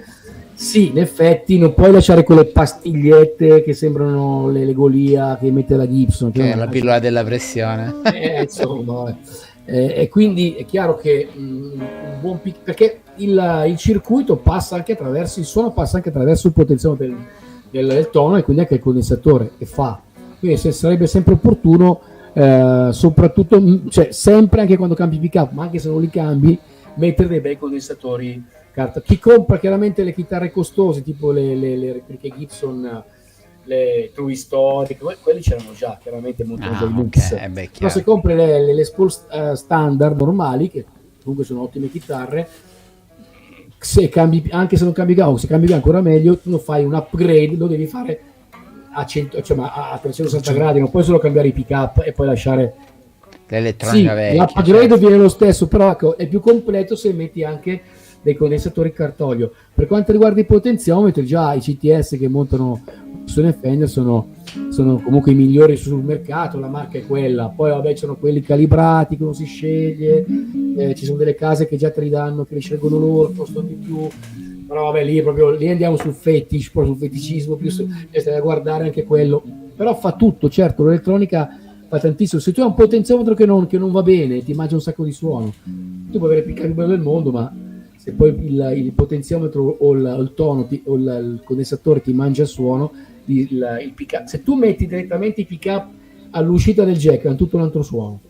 sì, in effetti non puoi lasciare quelle pastigliette che sembrano le Golia che mette la Gibson. Che è la pillola della pressione. Insomma, e quindi è chiaro che un buon pick, perché il circuito passa anche attraverso il suono, passa anche attraverso il potenziometro del tono e quindi anche il condensatore che fa. Quindi sarebbe sempre opportuno, soprattutto, cioè sempre anche quando cambi pick-up, ma anche se non li cambi, mettere dei bei condensatori carta. Chi compra chiaramente le chitarre costose, tipo le repliche Gibson, le True Historic, quelli c'erano già, chiaramente montano già i Lux. Però se compri le Les Paul standard normali, che comunque sono ottime chitarre, se cambi, anche se non cambi cavo, se cambi ancora meglio, tu non fai un upgrade, lo devi fare a 100, cioè a 360 gradi, non puoi solo cambiare i pick up e poi lasciare l'elettronica vecchia. L'upgrade viene lo stesso, però è più completo se metti anche dei condensatori cartolio. Per quanto riguarda i potenziometri, già i CTS che montano Gibson Fender sono comunque i migliori sul mercato, la marca è quella. Poi vabbè, ci sono quelli calibrati che non si sceglie, ci sono delle case che già te li danno, che li scelgono loro, costano di più, però vabbè, lì andiamo sul fetish, poi sul feticismo, più stai a guardare anche quello. Però fa tutto, certo, l'elettronica fa tantissimo. Se tu hai un potenziometro che non va bene, ti mangia un sacco di suono. Tu puoi avere il più bello del mondo, ma se poi il potenziometro o il tono o il condensatore ti mangia il suono, il pick-up. Se tu metti direttamente i pick-up all'uscita del jack, hanno tutto un altro suono,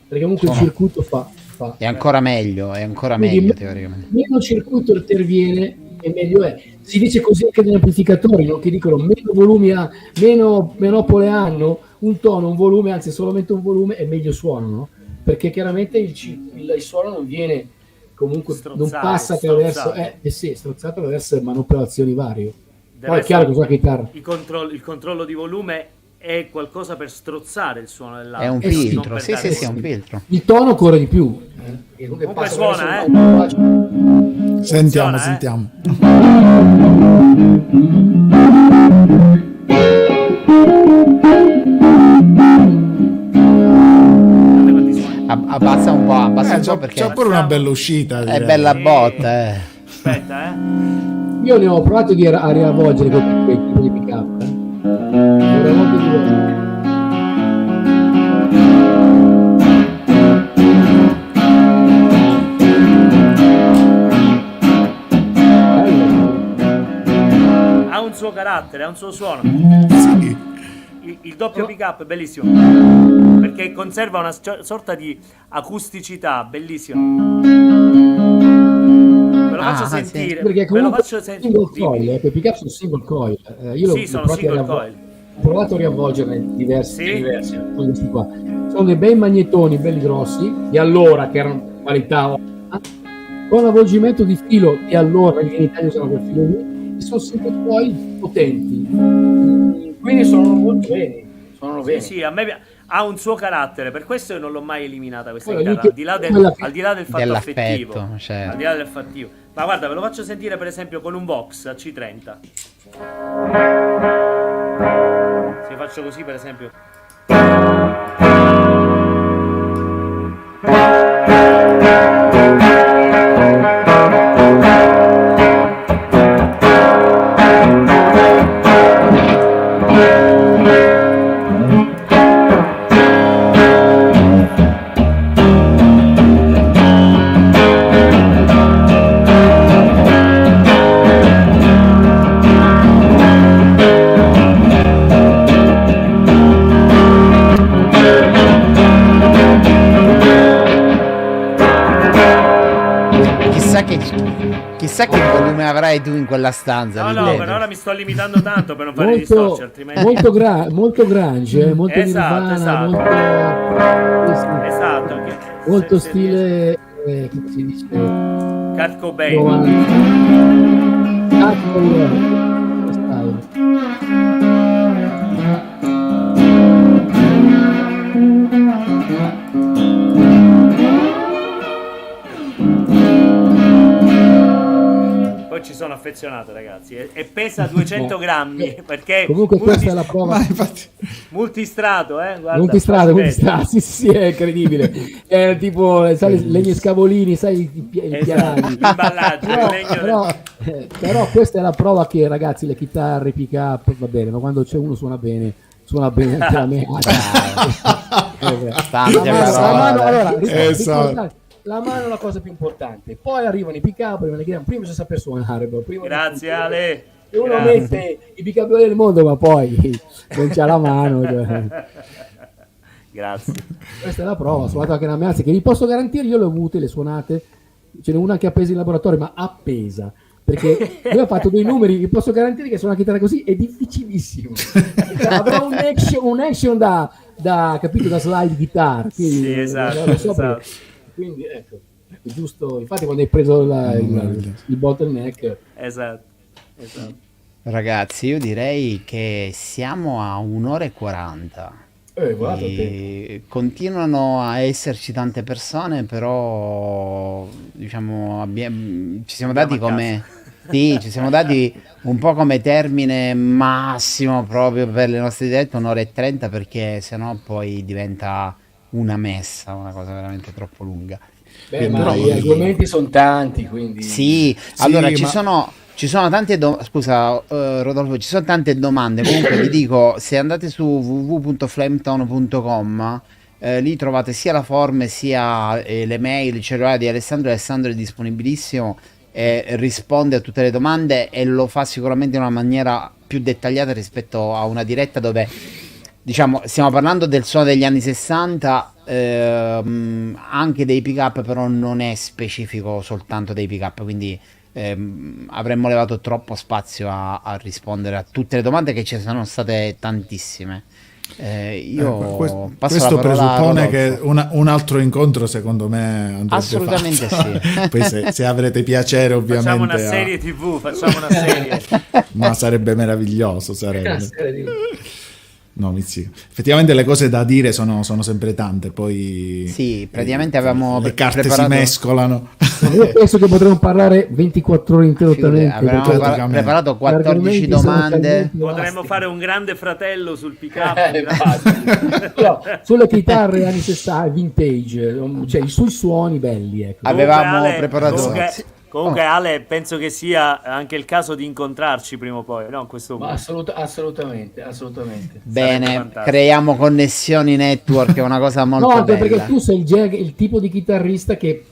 perché comunque il circuito fa è ancora meglio teoricamente. Meno il circuito interviene e meglio è. Si dice così anche negli amplificatori, no? Che dicono meno volumi meno menopole hanno, un tono, un volume, anzi solamente un volume, e meglio suonano, perché chiaramente il suono non viene comunque, non passa attraverso strozzato attraverso manipolazioni varie. Poi è chiaro che sulla chitarra il controllo di volume è qualcosa per strozzare il suono dell'altro. È un filtro, sì, è un filtro. Il tono corre di più. Comunque suona, Sentiamo. Abbassa un po', perché c'è pure una bella uscita. È bella botta. Aspetta, Io ne ho provato a riavvolgere quei tipi di pick-up. Ha un suo carattere, ha un suo suono. Sì. Il doppio pick-up è bellissimo, perché conserva una sorta di acusticità bellissima. Ve lo faccio sentire. Sì. Perché comunque single coil, i pick-up sono single coil. Io sono single coil. Ho provato a riavvolgerne diversi questi qua. Sono dei bei magnetoni belli grossi di allora, che erano qualità, con avvolgimento di filo di allora, che in Italia usano quel filo lì, e sono single coil potenti, quindi sono molto beni. Sì, a me ha un suo carattere, per questo io non l'ho mai eliminata questa chitarra, al di là del fatto affettivo, certo. Al di là del fattivo. Ma guarda, ve lo faccio sentire per esempio con un Vox a C30. Se faccio così per esempio. chissà che volume avrai tu in quella stanza. No, per ora mi sto limitando tanto per non fare distorci, altrimenti... molto grunge, molto esatto, Nirvana, esatto. molto stile, come si dice? Kurt Cobain. Poi ci sono affezionato, ragazzi, e pesa 200 grammi perché comunque questa è la prova. Multistrato, guarda, multistrato, sì, è incredibile. È tipo, sai, legni scavolini, sai, i piani. Però questa è la prova che, ragazzi, le chitarre, i pick up, va bene, ma quando c'è uno suona bene anche la me. La mano è la cosa più importante, poi arrivano i pick up, prima bisogna saper suonare. Grazie Ale. E uno mette i pick up del mondo, ma poi non c'ha la mano. Grazie. Questa è la prova, ho suonato anche una meazza che vi posso garantire, io le ho avute, le suonate, ce n'è una che ha appesa in laboratorio, ma appesa. Perché lui ha fatto dei numeri, vi posso garantire che su una chitarra così è difficilissimo. Avrà un action da capito, da slide guitar. Quindi, sì, esatto. Quindi ecco, giusto, infatti quando hai preso il bottleneck. Esatto. Ragazzi, io direi che siamo a 1 ora e 40. Continuano a esserci tante persone, però diciamo ci siamo dati come ci siamo dati un po' come termine massimo proprio per le nostre dirette 1 ora e 30, perché sennò poi diventa una messa, una cosa veramente troppo lunga. Ma gli argomenti sono tanti, quindi sì, allora ci sono tante Rodolfo, ci sono tante domande. Comunque vi dico, se andate su www.flametone.com lì trovate sia la form sia le mail, il cellulare di Alessandro. Alessandro è disponibilissimo e risponde a tutte le domande, e lo fa sicuramente in una maniera più dettagliata rispetto a una diretta dove, diciamo, stiamo parlando del suono degli anni 60, anche dei pick up, però non è specifico soltanto dei pick up, quindi avremmo levato troppo spazio a rispondere a tutte le domande, che ci sono state tantissime. Io questo presuppone che un altro incontro, secondo me, andrebbe assolutamente fatto. Sì. Poi se avrete piacere, ovviamente facciamo una serie TV, facciamo una serie. Ma sarebbe meraviglioso, sarebbe. No, sì. Effettivamente le cose da dire sono sempre tante, poi sì, praticamente avevamo le carte si mescolano. Io penso che potremmo parlare 24 ore interrottamente. Abbiamo preparato 14 domande. Potremmo fare un grande fratello sul pick up. No, sulle chitarre anni 60 vintage, cioè sui suoni belli, ecco. Avevamo preparato Comunque Ale, penso che sia anche il caso di incontrarci prima o poi, no? Questo assolutamente. Bene, creiamo connessioni network, è una cosa molto bella. No, perché tu sei il tipo di chitarrista che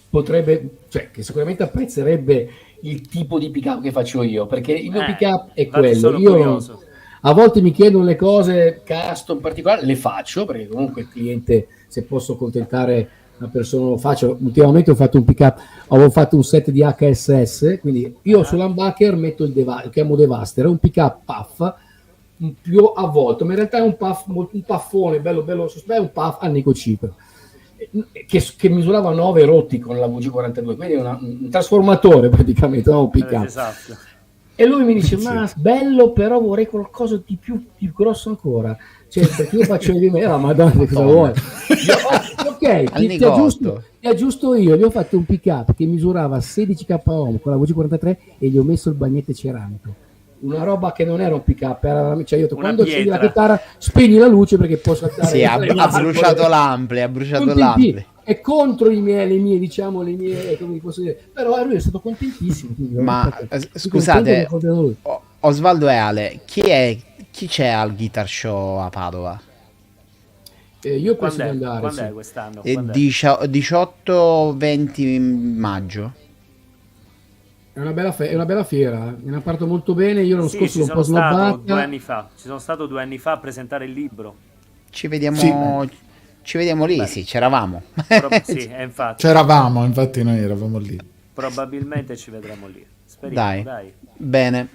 potrebbe, cioè che sicuramente apprezzerebbe il tipo di pick up che faccio io, perché il mio pick up è quello. Io curioso. A volte mi chiedono le cose custom particolari, le faccio, perché comunque il cliente, se posso accontentare una persona, lo faccio. Ultimamente ho fatto un pick up, avevo fatto un set di HSS, quindi io sull'humbucker metto il chiamo Devaster, è un pick up puff più avvolto, ma in realtà è un puffone bello è un puff a Nico Cipro che misurava 9 rotti con la VG42, quindi è un trasformatore praticamente, non un pick up. Esatto. E lui mi dice: ma bello, però vorrei qualcosa di più grosso ancora, cioè, perché io faccio il madonna, cosa vuoi? Ok, ti aggiusto io, gli ho fatto un pick up che misurava 16 k ohm con la VG43 e gli ho messo il bagnete ceramico, una roba che non era un pick up, era, cioè io quando accendi la chitarra spegni la luce perché può saltare. Sì, ha bruciato l'ampli, è contro le mie, come posso dire, però lui è stato contentissimo. Ma scusate, Osvaldo e Ale, chi c'è al Guitar Show a Padova? Io penso di andare. Quando è quest'anno? 18-20 maggio. È una bella fiera, me ne parto molto bene. Io l'anno scorso l'ho un po' snobbata. 2 anni fa. Ci sono stato 2 anni fa a presentare il libro. Ci vediamo lì. Beh. Sì, c'eravamo. Sì, infatti. C'eravamo, infatti noi eravamo lì. probabilmente ci vedremo lì. Speriamo, dai. Bene.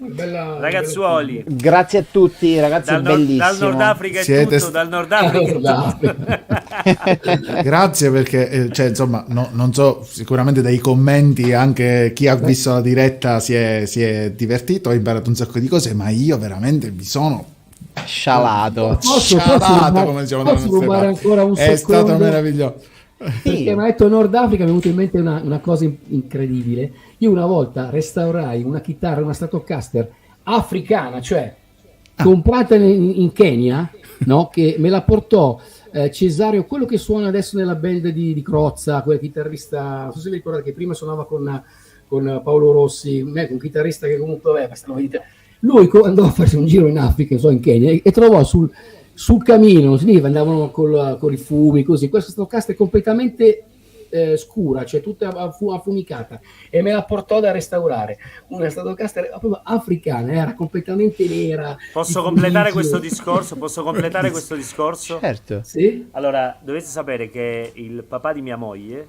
Ragazzuoli, grazie a tutti, ragazzi, è bellissimo. Dal Nord Africa è tutto, dal Nord Africa è tutto. Grazie perché, cioè, insomma, non so, sicuramente dai commenti anche chi ha visto la diretta si è divertito, ha imparato un sacco di cose, ma io veramente mi sono scialato. Posso rubare ancora un secondo? È stato meraviglioso. Perché mi ha detto Nord Africa, mi è venuta in mente una cosa incredibile. Io una volta restaurai una chitarra, una Stratocaster africana, cioè comprata in Kenya, no? Che me la portò Cesareo, quello che suona adesso nella band di Crozza, quel chitarrista, non so se vi ricordate che prima suonava con Paolo Rossi, un chitarrista che comunque lui andò a farsi un giro in Africa, in Kenya, e trovò sul camino, andavano con i fumi, così. Questa Stratocaster è completamente scura, cioè tutta affumicata, e me la portò da restaurare. Una Stratocaster proprio africana, era completamente nera. Posso completare questo discorso? Certo. Sì? Allora, dovete sapere che il papà di mia moglie,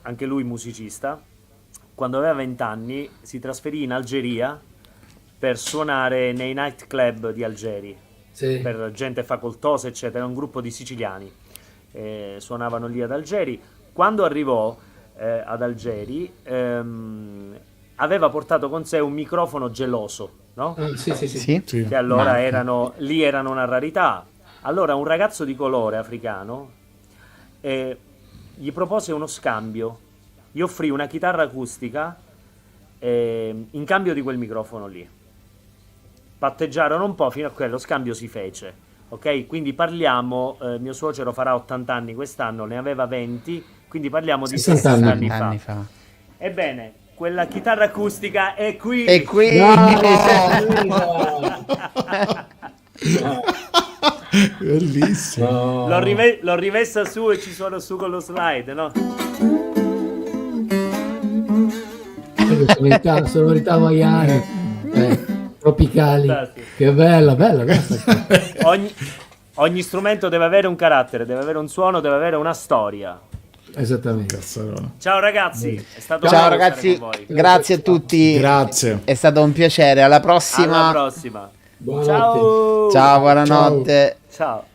anche lui musicista, quando aveva 20 anni si trasferì in Algeria per suonare nei nightclub di Algeri, Sì. per gente facoltosa, eccetera, un gruppo di siciliani. Suonavano lì ad Algeri. Quando arrivò ad Algeri aveva portato con sé un microfono geloso, no? Sì. Che allora erano una rarità. Allora un ragazzo di colore africano gli propose uno scambio, gli offrì una chitarra acustica in cambio di quel microfono lì. Patteggiarono un po' fino a che lo scambio si fece. Ok, quindi parliamo, mio suocero farà 80 anni quest'anno, ne aveva 20, quindi parliamo di 60 anni fa. Ebbene, quella chitarra acustica è qui. È qui. Bellissimo. L'ho rimessa su e ci suono su con lo slide, no? Sonorità hawaiane, tropicali. Fantastico. Che bella questa. Ogni strumento deve avere un carattere, deve avere un suono, deve avere una storia. Esattamente. Ciao ragazzi, è stato Ciao bello ragazzi, stare con voi. grazie a tutti. Grazie. È stato un piacere. Alla prossima. Alla prossima. Buonanotte. Ciao. Ciao, buonanotte. Ciao.